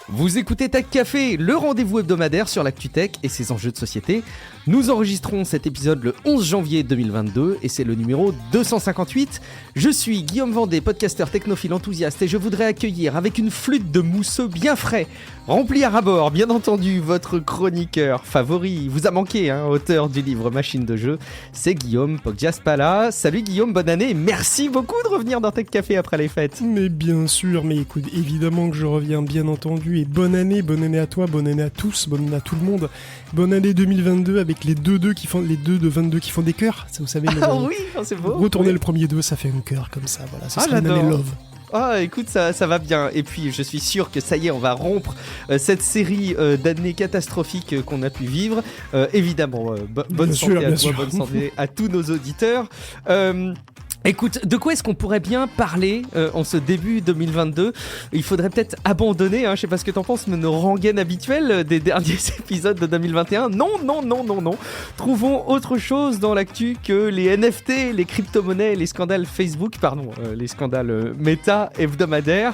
Vous écoutez Tech Café, le rendez-vous hebdomadaire sur l'actu tech et ses enjeux de société. Nous enregistrons cet épisode le 11 janvier 2022 et c'est le numéro 258. Je suis Guillaume Vendée, podcasteur technophile enthousiaste et je voudrais accueillir avec une flûte de mousseux bien frais, rempli à ras-bord, bien entendu, votre chroniqueur favori. Vous a manqué, auteur du livre Machine de jeu, c'est Guillaume Poggiaspala. Salut Guillaume, bonne année et merci beaucoup de revenir dans Tech Café après les fêtes. Mais bien sûr, mais écoute, évidemment que je reviens, bien entendu, et bonne année à toi, bonne année à tous, bonne année à tout le monde, bonne année 2022 avec les deux de 22 qui font des cœurs, ça, vous savez. Oui, c'est beau. Retourner oui. le premier 2, ça fait un cœur comme ça, voilà, ça sera une année love. Ah, écoute, ça va bien. Et puis, je suis sûr que ça y est, on va rompre cette série d'années catastrophiques qu'on a pu vivre. Évidemment, bonne santé à toi, bonne santé à tous nos auditeurs. Écoute, de quoi est-ce qu'on pourrait bien parler en ce début 2022 ? Il faudrait peut-être abandonner, je sais pas ce que t'en penses, mais nos rengaines habituelles des derniers épisodes de 2021. Non. Trouvons autre chose dans l'actu que les NFT, les crypto-monnaies, les scandales Facebook, les scandales méta hebdomadaires.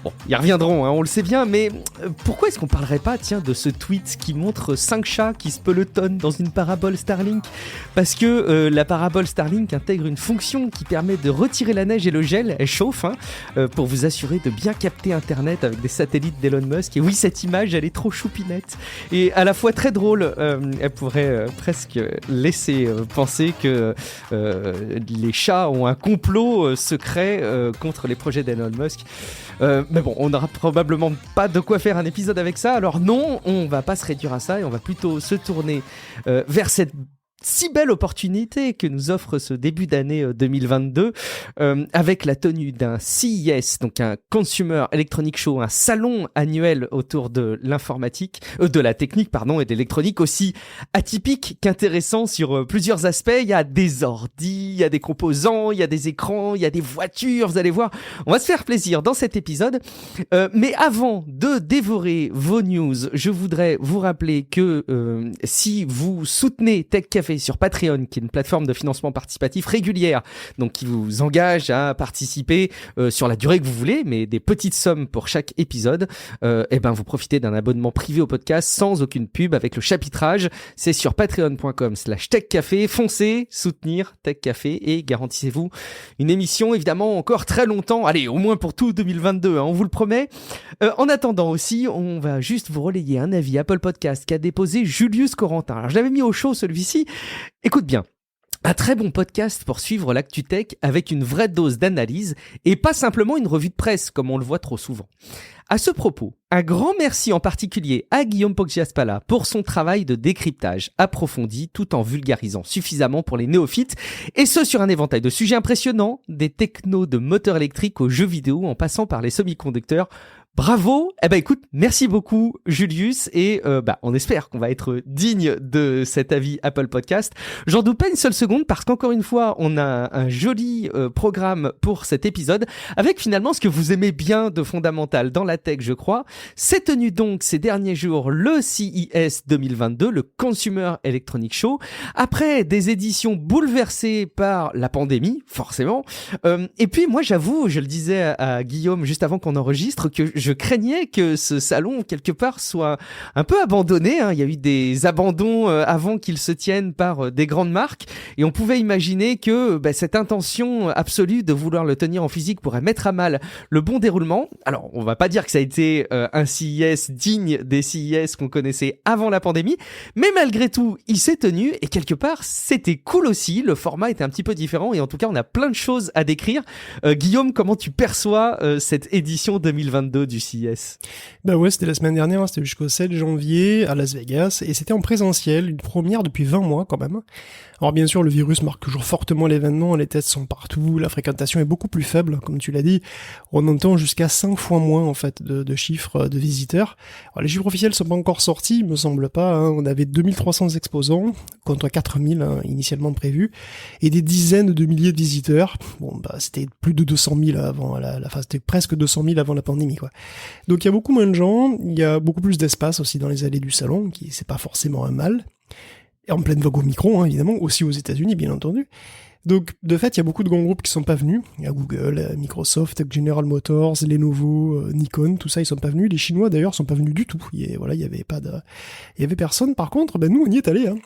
Bon, ils reviendront, on le sait bien, mais pourquoi est-ce qu'on parlerait pas, de ce tweet qui montre 5 chats qui se pelotonnent dans une parabole Starlink ? Parce que la parabole Starlink intègre une fonction qui permet de retirer la neige et le gel, elle chauffe, pour vous assurer de bien capter Internet avec des satellites d'Elon Musk. Et oui, cette image, elle est trop choupinette. Et à la fois très drôle, elle pourrait presque laisser penser que les chats ont un complot secret contre les projets d'Elon Musk. Mais bon, on n'aura probablement pas de quoi faire un épisode avec ça, alors non, on va pas se réduire à ça et on va plutôt se tourner vers cette si belle opportunité que nous offre ce début d'année 2022 avec la tenue d'un CES, donc un Consumer Electronic Show, un salon annuel autour de l'informatique, de la technique et de l'électronique, aussi atypique qu'intéressant sur plusieurs aspects. Il y a des ordis, il y a des composants, il y a des écrans, il y a des voitures, vous allez voir, on va se faire plaisir dans cet épisode. Mais avant de dévorer vos news, je voudrais vous rappeler que si vous soutenez Tech Café sur Patreon, qui est une plateforme de financement participatif régulière, donc qui vous engage à participer sur la durée que vous voulez, mais des petites sommes pour chaque épisode, vous profitez d'un abonnement privé au podcast sans aucune pub avec le chapitrage. C'est sur patreon.com/techcafé. Foncez soutenir Tech Café et garantissez-vous une émission évidemment encore très longtemps, allez, au moins pour tout 2022, on vous le promet. En attendant aussi, on va juste vous relayer un avis Apple Podcast qu'a déposé Julius Corentin. Alors je l'avais mis au chaud celui-ci. Écoute bien, un très bon podcast pour suivre l'actu tech avec une vraie dose d'analyse et pas simplement une revue de presse comme on le voit trop souvent. À ce propos, un grand merci en particulier à Guillaume Poggiaspala pour son travail de décryptage approfondi tout en vulgarisant suffisamment pour les néophytes, et ce sur un éventail de sujets impressionnants, des technos de moteurs électriques aux jeux vidéo en passant par les semi-conducteurs. Bravo, écoute, merci beaucoup Julius et on espère qu'on va être digne de cet avis Apple Podcast. J'en doute pas une seule seconde parce qu'encore une fois, on a un joli programme pour cet épisode avec finalement ce que vous aimez bien de fondamental dans la tech, je crois. C'est tenu donc ces derniers jours le CES 2022, le Consumer Electronic Show, après des éditions bouleversées par la pandémie, forcément. Et puis moi j'avoue, je le disais à Guillaume juste avant qu'on enregistre, que je craignais que ce salon, quelque part, soit un peu abandonné. Il y a eu des abandons avant qu'il se tienne par des grandes marques. Et on pouvait imaginer que cette intention absolue de vouloir le tenir en physique pourrait mettre à mal le bon déroulement. Alors, on va pas dire que ça a été un CES digne des CES qu'on connaissait avant la pandémie. Mais malgré tout, il s'est tenu. Et quelque part, c'était cool aussi. Le format était un petit peu différent. Et en tout cas, on a plein de choses à décrire. Guillaume, comment tu perçois cette édition 2022 du CES? C'était la semaine dernière, c'était jusqu'au 7 janvier à Las Vegas, et c'était en présentiel, une première depuis 20 mois quand même. Alors bien sûr, le virus marque toujours fortement l'événement, les tests sont partout, la fréquentation est beaucoup plus faible, comme tu l'as dit. On entend jusqu'à 5 fois moins en fait de chiffres de visiteurs. Alors, les chiffres officiels sont pas encore sortis, il me semble pas. On avait 2300 exposants contre 4000 initialement prévus, et des dizaines de milliers de visiteurs. C'était plus de 200 000 avant c'était presque 200 000 avant la pandémie, quoi. Donc il y a beaucoup moins de gens, il y a beaucoup plus d'espace aussi dans les allées du salon, qui c'est pas forcément un mal. Et en pleine vogue au micro, hein, évidemment, aussi aux États-Unis, bien entendu. Donc, de fait, il y a beaucoup de grands groupes qui sont pas venus. Il y a Google, Microsoft, General Motors, Lenovo, Nikon, tout ça, ils sont pas venus. Les Chinois, d'ailleurs, sont pas venus du tout. Il y avait personne. Par contre, nous, on y est allés, hein.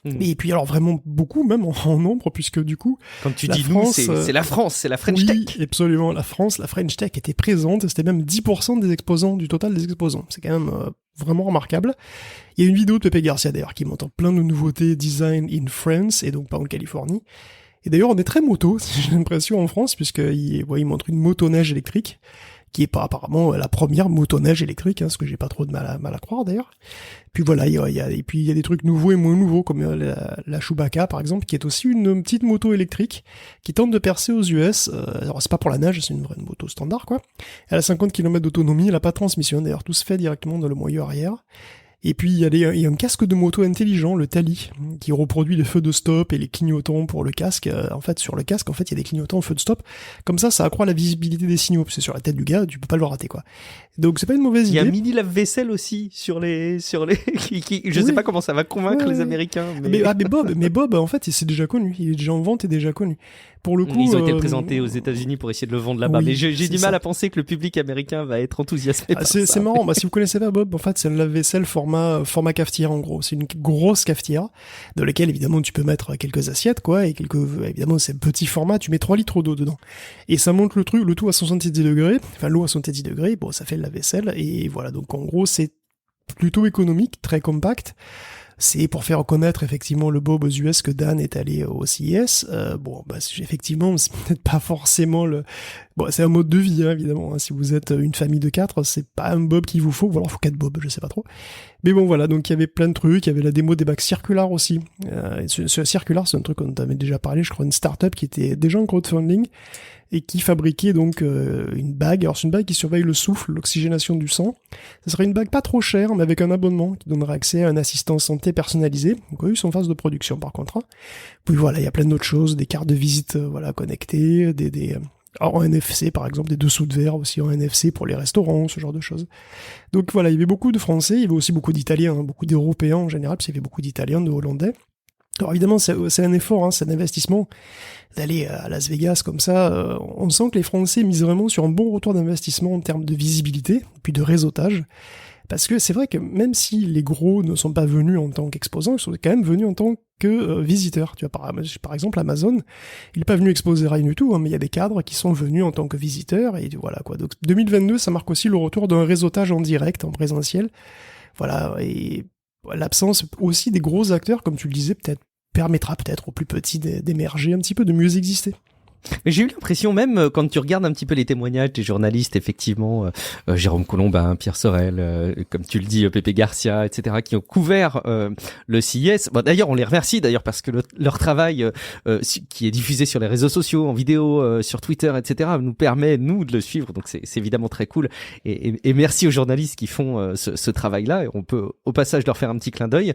Et puis alors vraiment beaucoup, même en nombre, puisque du coup... Quand tu dis France, c'est la France, c'est la French Tech. Oui, absolument, la France, la French Tech était présente, c'était même 10% des exposants, du total des exposants. C'est quand même vraiment remarquable. Il y a une vidéo de Pepe Garcia d'ailleurs qui montre plein de nouveautés design in France, et donc pas en Californie. Et d'ailleurs on est très moto, j'ai l'impression en France, puisqu'il montre une motoneige électrique, qui est pas apparemment la première motoneige électrique, hein, ce que j'ai pas trop de mal à croire d'ailleurs. Puis voilà, il y a des trucs nouveaux et moins nouveaux, comme la Chewbacca par exemple, qui est aussi une petite moto électrique qui tente de percer aux US. Alors c'est pas pour la nage, c'est une vraie moto standard quoi. Elle a 50 km d'autonomie, elle a pas de transmission, d'ailleurs tout se fait directement dans le moyeu arrière. Et puis il y a un casque de moto intelligent, le Tali, qui reproduit les feux de stop et les clignotants pour le casque. En fait, sur le casque, il y a des clignotants au feu de stop. Comme ça accroît la visibilité des signaux. C'est sur la tête du gars, tu peux pas le rater, quoi. Donc c'est pas une mauvaise idée. Il y a un mini lave-vaisselle aussi sur les je sais pas comment ça va convaincre les Américains. Mais Bob, en fait, c'est déjà connu. Il est déjà en vente et déjà connu. Pour le coup, ils ont été présentés aux États-Unis pour essayer de le vendre là-bas. Oui, mais j'ai du mal ça. À penser que le public américain va être enthousiasmé par ça. C'est marrant. Si vous connaissez pas Bob, en fait, c'est un lave-vaisselle format cafetière en gros. C'est une grosse cafetière dans laquelle évidemment tu peux mettre quelques assiettes quoi et évidemment c'est un petit format. Tu mets 3 litres d'eau dedans et ça monte le tout à 70 degrés. Enfin l'eau à 70 degrés. Bon, ça fait le lave-vaisselle et voilà. Donc en gros c'est plutôt économique, très compact. C'est pour faire reconnaître effectivement le Bob aux US que Dan est allé au CES. Effectivement, c'est peut-être pas forcément c'est un mode de vie, hein, évidemment. Hein. Si vous êtes une famille de 4, c'est pas un Bob qu'il vous faut. Ou alors, il faut 4 Bob, je sais pas trop. Mais bon, voilà. Donc, il y avait plein de trucs. Il y avait la démo des bacs Circular aussi. Ce Circular, c'est un truc qu'on avait déjà parlé. Je crois une start-up qui était déjà en crowdfunding et qui fabriquait donc une bague. Alors c'est une bague qui surveille le souffle, l'oxygénation du sang. Ce serait une bague pas trop chère, mais avec un abonnement qui donnerait accès à un assistant santé personnalisé. Donc ils sont en phase de production par contre. Hein. Puis voilà, il y a plein d'autres choses, des cartes de visite connectées, en NFC par exemple, des dessous de verre aussi en NFC pour les restaurants, ce genre de choses. Donc voilà, il y avait beaucoup de Français, il y avait aussi beaucoup d'Italiens, hein, beaucoup d'Européens en général, parce qu'il y avait beaucoup d'Italiens, de Hollandais. Alors évidemment, c'est un effort, hein, c'est un investissement d'aller à Las Vegas comme ça. On sent que les Français misent vraiment sur un bon retour d'investissement en termes de visibilité, puis de réseautage. Parce que c'est vrai que même si les gros ne sont pas venus en tant qu'exposants, ils sont quand même venus en tant que visiteurs. Tu vois, par exemple, Amazon, il n'est pas venu exposer rien du tout, hein, mais il y a des cadres qui sont venus en tant que visiteurs, et voilà quoi. Donc 2022, ça marque aussi le retour d'un réseautage en direct, en présentiel. Voilà, et l'absence aussi des gros acteurs, comme tu le disais, permettra peut-être aux plus petits d'émerger un petit peu, de mieux exister. Mais j'ai eu l'impression même quand tu regardes un petit peu les témoignages des journalistes, effectivement, Jérôme Colombin, Pierre Sorel, comme tu le dis, Pepe Garcia, etc., qui ont couvert le CES. Bon, d'ailleurs, on les remercie parce que leur travail, qui est diffusé sur les réseaux sociaux, en vidéo, sur Twitter, etc., nous permet nous de le suivre. Donc c'est évidemment très cool. Et merci aux journalistes qui font ce travail-là. Et on peut au passage leur faire un petit clin d'œil.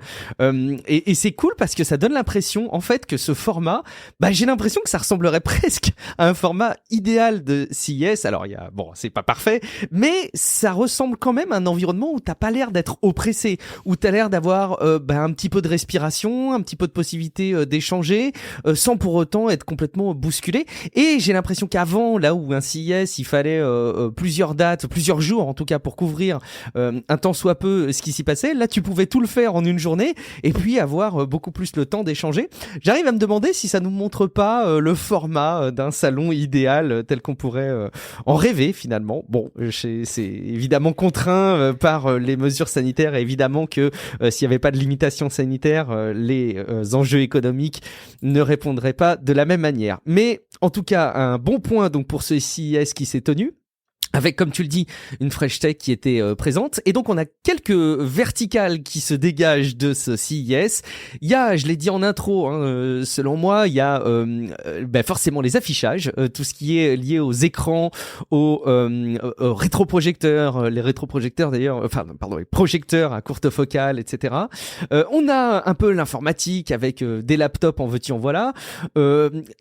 Et c'est cool parce que ça donne l'impression, en fait, que ce format, j'ai l'impression que ça ressemblerait presque à un format idéal de CES. Alors c'est pas parfait, mais ça ressemble quand même à un environnement où t'as pas l'air d'être oppressé, où t'as l'air d'avoir un petit peu de respiration, un petit peu de possibilité d'échanger, sans pour autant être complètement bousculé. Et j'ai l'impression qu'avant, là où un CES, il fallait plusieurs dates, plusieurs jours en tout cas pour couvrir un tant soit peu ce qui s'y passait, là tu pouvais tout le faire en une journée et puis avoir beaucoup plus le temps d'échanger. J'arrive à me demander si ça nous montre pas le format d'un salon idéal tel qu'on pourrait en rêver finalement. Bon, c'est évidemment contraint par les mesures sanitaires et évidemment que s'il n'y avait pas de limitation sanitaire, les enjeux économiques ne répondraient pas de la même manière. Mais en tout cas, un bon point donc pour ce CES qui s'est tenu. Avec, comme tu le dis, une Fresh Tech qui était présente. Et donc, on a quelques verticales qui se dégagent de ce CES. Il y a, je l'ai dit en intro, hein, selon moi, il y a forcément les affichages, tout ce qui est lié aux écrans, aux rétroprojecteurs, les rétroprojecteurs d'ailleurs, les projecteurs à courte focale, etc. On a un peu l'informatique avec des laptops en veux-tu en voilà.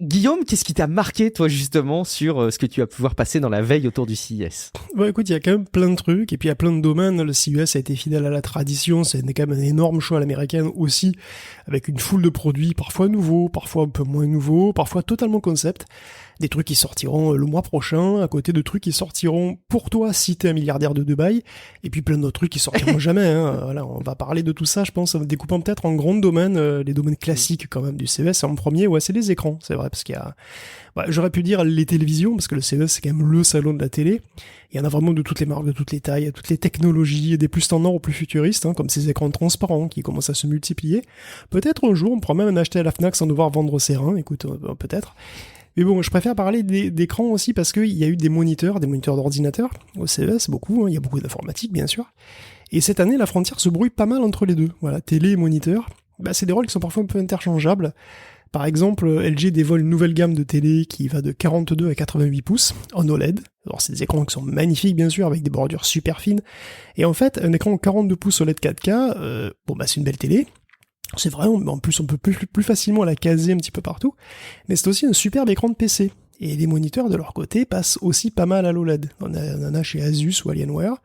Guillaume, qu'est-ce qui t'a marqué, toi, justement, sur ce que tu vas pouvoir passer dans la veille autour du CES ? CES? Bon, écoute, il y a quand même plein de trucs, et puis il y a plein de domaines. Le CES a été fidèle à la tradition, c'est quand même un énorme show à l'américaine aussi, avec une foule de produits, parfois nouveaux, parfois un peu moins nouveaux, parfois totalement concept. Des trucs qui sortiront le mois prochain, à côté de trucs qui sortiront pour toi si t'es un milliardaire de Dubaï, et puis plein d'autres trucs qui sortiront jamais. Voilà, on va parler de tout ça, je pense, en découpant peut-être en grands domaines, les domaines classiques quand même du CES. En premier, ouais, c'est les écrans, c'est vrai, parce qu'il y a... j'aurais pu dire les télévisions, parce que le CES c'est quand même le salon de la télé. Il y en a vraiment de toutes les marques, de toutes les tailles, toutes les technologies, des plus standards aux plus futuristes, comme ces écrans transparents qui commencent à se multiplier. Peut-être un jour, on pourra même en acheter à la Fnac sans devoir vendre ses reins, écoute, peut-être. Mais bon, je préfère parler d'écrans aussi parce qu'il y a eu des moniteurs d'ordinateur au CES, beaucoup, il y a beaucoup d'informatique bien sûr. Et cette année, la frontière se brouille pas mal entre les deux. Voilà, télé et moniteur, c'est des rôles qui sont parfois un peu interchangeables. Par exemple, LG dévoile une nouvelle gamme de télé qui va de 42 à 88 pouces en OLED. Alors c'est des écrans qui sont magnifiques bien sûr, avec des bordures super fines. Et en fait, un écran 42 pouces OLED 4K, c'est une belle télé. C'est vrai, en plus on peut plus facilement la caser un petit peu partout, mais c'est aussi un superbe écran de PC. Et les moniteurs de leur côté passent aussi pas mal à l'OLED. On en a chez Asus ou Alienware,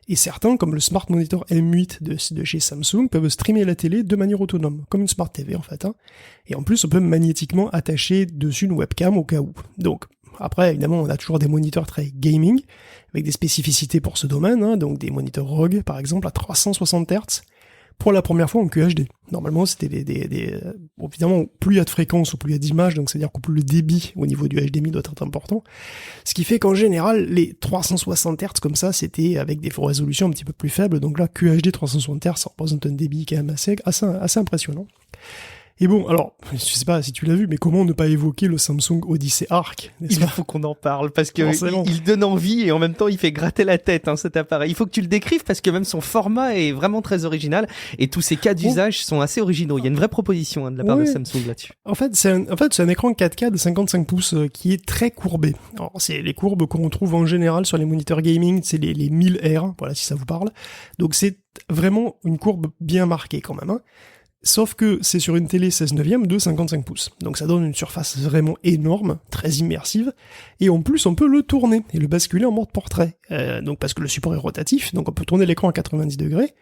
et certains, comme le Smart Monitor M8 de chez Samsung, peuvent streamer la télé de manière autonome, comme une Smart TV en fait. Et en plus on peut magnétiquement attacher dessus une webcam au cas où. Donc après évidemment on a toujours des moniteurs très gaming, avec des spécificités pour ce domaine, donc des moniteurs ROG par exemple à 360 Hz, pour la première fois en QHD. Normalement, c'était évidemment, plus il y a de fréquences ou plus il y a d'images, donc c'est-à-dire que plus le débit au niveau du HDMI doit être important. Ce qui fait qu'en général, les 360 Hz comme ça, c'était avec des résolutions un petit peu plus faibles, donc là, QHD 360 Hz, ça représente un débit quand même assez impressionnant. Et bon, alors, je sais pas si tu l'as vu, mais comment ne pas évoquer le Samsung Odyssey Arc, Il faut qu'on en parle, parce que il donne envie et en même temps il fait gratter la tête, cet appareil. Il faut que tu le décrives parce que même son format est vraiment très original et tous ses cas d'usage sont assez originaux. Il y a une vraie proposition de la part de Samsung là-dessus. En fait, c'est un écran 4K de 55 pouces qui est très courbé. Alors, c'est les courbes qu'on retrouve en général sur les moniteurs gaming, c'est les 1000R, voilà si ça vous parle. Donc c'est vraiment une courbe bien marquée quand même. Sauf que c'est sur une télé 16 neuvième de 55 pouces. Donc ça donne une surface vraiment énorme, très immersive, et en plus on peut le tourner et le basculer en mode portrait. Donc parce que le support est rotatif, donc on peut tourner l'écran à 90 degrés.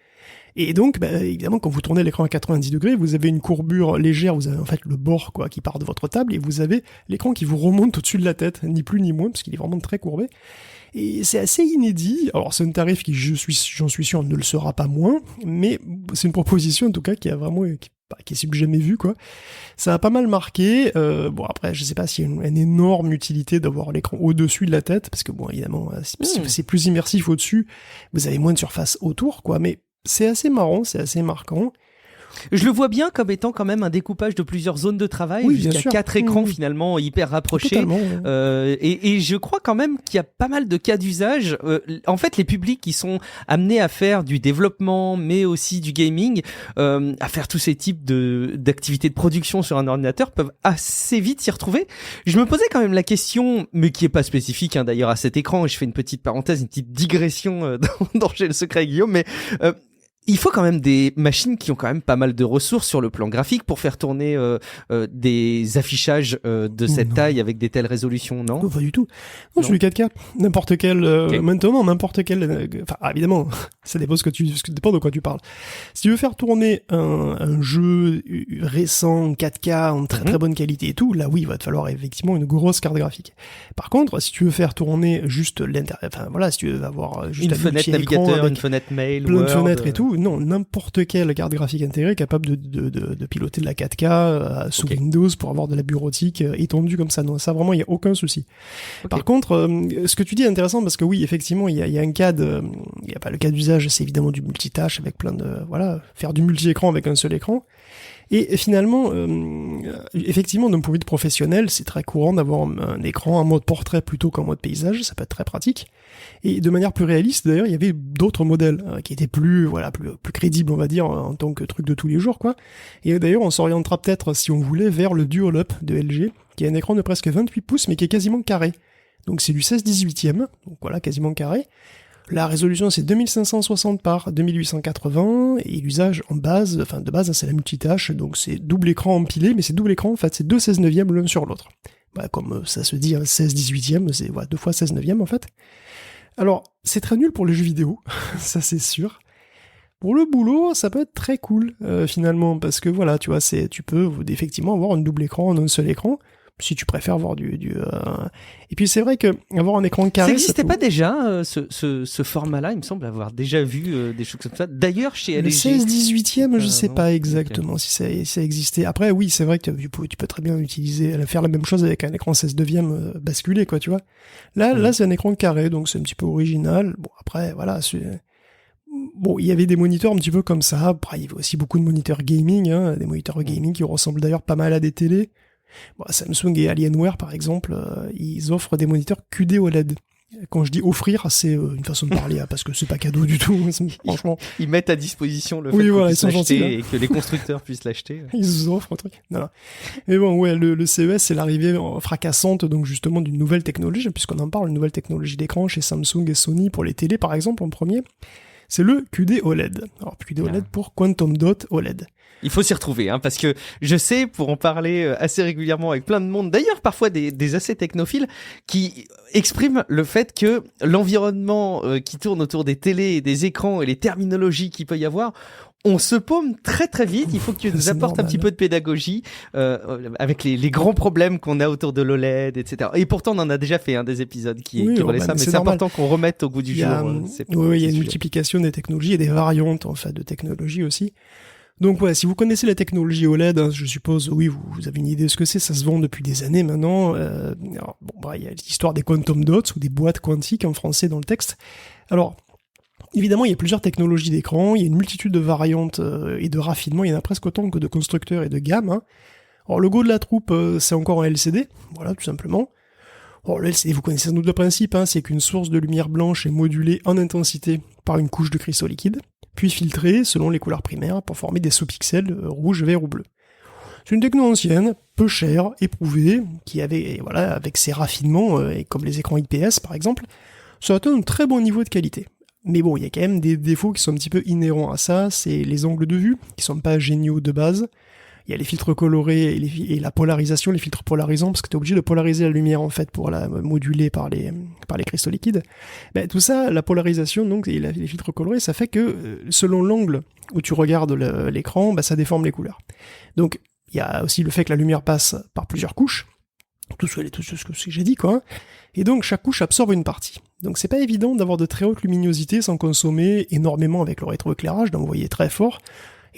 Et donc, évidemment, quand vous tournez l'écran à 90 degrés, vous avez une courbure légère, vous avez en fait le bord qui part de votre table, et vous avez l'écran qui vous remonte au-dessus de la tête, ni plus ni moins, parce qu'il est vraiment très courbé. Et c'est assez inédit. Alors c'est un tarif qui, j'en suis sûr, ne le sera pas moins, mais c'est une proposition en tout cas qui a vraiment qui est jamais vue quoi. Ça a pas mal marqué. Après, je sais pas s'il y a une énorme utilité d'avoir l'écran au-dessus de la tête, parce que évidemment, c'est plus immersif au-dessus. Vous avez moins de surface autour quoi, mais c'est assez marrant, c'est assez marquant. Je le vois bien comme étant quand même un découpage de plusieurs zones de travail, jusqu'à 4 écrans finalement hyper rapprochés. Et je crois quand même qu'il y a pas mal de cas d'usage. En fait, les publics qui sont amenés à faire du développement, mais aussi du gaming, à faire tous ces types d'activités de production sur un ordinateur, peuvent assez vite s'y retrouver. Je me posais quand même la question, mais qui est pas spécifique d'ailleurs à cet écran. Je fais une petite parenthèse, une petite digression dans J'ai le secret, Guillaume, mais il faut quand même des machines qui ont quand même pas mal de ressources sur le plan graphique pour faire tourner des affichages de cette taille avec des telles résolutions, non ? Pas du tout. Non, sur le 4K, n'importe quel maintenant, n'importe quel. Évidemment, ça dépend dépend de quoi tu parles. Si tu veux faire tourner un jeu récent 4K en très très bonne qualité et tout, là oui, il va te falloir effectivement une grosse carte graphique. Par contre, si tu veux faire tourner juste si tu veux avoir juste une fenêtre navigateur, une fenêtre mail, plein de fenêtres et tout. Non, n'importe quelle carte graphique intégrée capable de piloter de la 4K sous Windows pour avoir de la bureautique étendue comme ça. Non, ça vraiment, il n'y a aucun souci. Par contre, ce que tu dis est intéressant parce que oui, effectivement, il y a un cas le cas d'usage, c'est évidemment du multitâche avec plein de, faire du multi-écran avec un seul écran. Et finalement, effectivement, d'un point de vue professionnel, c'est très courant d'avoir un écran en mode portrait plutôt qu'en mode paysage, ça peut être très pratique. Et de manière plus réaliste, d'ailleurs, il y avait d'autres modèles qui étaient plus crédibles, on va dire, en tant que truc de tous les jours, quoi. Et d'ailleurs, on s'orientera peut-être, si on voulait, vers le Dual Up de LG, qui a un écran de presque 28 pouces, mais qui est quasiment carré. Donc c'est du 16/18e, donc voilà, quasiment carré. La résolution c'est 2560 par 2880 et l'usage de base c'est la multitâche, donc c'est double écran empilé, mais c'est double écran en fait, c'est deux 16 neuvième l'un sur l'autre. Comme ça se dit 16/18e, c'est 2 fois 16 neuvième en fait. Alors, c'est très nul pour les jeux vidéo, ça c'est sûr. Pour le boulot, ça peut être très cool, finalement, parce que voilà, tu vois, tu peux effectivement avoir un double écran en un seul écran, si tu préfères avoir Et puis c'est vrai que avoir un écran carré... Ça n'existait pas déjà, ce format-là, il me semble avoir déjà vu des choses comme ça. D'ailleurs, chez LG... Le 16-18e, je sais non, pas exactement si ça existait. Après, oui, c'est vrai que tu peux très bien faire la même chose avec un écran 16-9e basculé, quoi, tu vois. Là, c'est un écran carré, donc c'est un petit peu original. Bon, après, voilà, Bon, il y avait des moniteurs un petit peu comme ça. Après, il y avait aussi beaucoup de moniteurs gaming, des moniteurs gaming qui ressemblent d'ailleurs pas mal à des télés. Bon, Samsung et Alienware, par exemple, ils offrent des moniteurs QD OLED. Quand je dis offrir, c'est une façon de parler, parce que c'est pas cadeau du tout, franchement. Ils mettent à disposition le fait oui, qu'on voilà, puisse ils sont l'acheter gentils, et que les constructeurs puissent l'acheter. Ils vous offrent un truc. Non. Mais bon, ouais, le CES, c'est l'arrivée fracassante, donc justement, d'une nouvelle technologie, puisqu'on en parle, une nouvelle technologie d'écran chez Samsung et Sony pour les télés, par exemple, en premier. C'est le QD OLED. Alors, QD OLED pour Quantum Dot OLED. Il faut s'y retrouver, parce que je sais, pour en parler assez régulièrement avec plein de monde, d'ailleurs parfois des assez technophiles, qui expriment le fait que l'environnement qui tourne autour des télés et des écrans et les terminologies qu'il peut y avoir, on se paume très très vite. Il faut que tu nous apportes un petit peu de pédagogie avec les grands problèmes qu'on a autour de l'OLED, etc. Et pourtant, on en a déjà fait des épisodes qui relaient ça, mais c'est important qu'on remette au goût du jour. Oui, il y a une multiplication des technologies et des variantes en fait de technologies aussi. Donc ouais, si vous connaissez la technologie OLED, je suppose, oui, vous avez une idée de ce que c'est, ça se vend depuis des années maintenant. Il y a l'histoire des quantum dots ou des boîtes quantiques en français dans le texte. Alors, évidemment, il y a plusieurs technologies d'écran, il y a une multitude de variantes et de raffinements, il y en a presque autant que de constructeurs et de gammes. Alors le go de la troupe, c'est encore un LCD, voilà, tout simplement. Alors le LCD, vous connaissez sans doute le principe, c'est qu'une source de lumière blanche est modulée en intensité par une couche de cristaux liquides, puis filtrée selon les couleurs primaires pour former des sous-pixels rouge, vert ou bleu. C'est une techno ancienne, peu chère, éprouvée, qui avait, voilà, avec ses raffinements, et comme les écrans IPS par exemple, ça atteint un très bon niveau de qualité. Mais bon, il y a quand même des défauts qui sont un petit peu inhérents à ça, c'est les angles de vue, qui sont pas géniaux de base. Il y a les filtres colorés et la polarisation, les filtres polarisants, parce que tu es obligé de polariser la lumière en fait pour la moduler par les cristaux liquides. Tout ça, la polarisation donc et les filtres colorés, ça fait que selon l'angle où tu regardes l'écran, ça déforme les couleurs. Donc il y a aussi le fait que la lumière passe par plusieurs couches, tout ce que j'ai dit quoi. Et donc chaque couche absorbe une partie. Donc c'est pas évident d'avoir de très haute luminosité sans consommer énormément avec le rétroéclairage, d'envoyer très fort.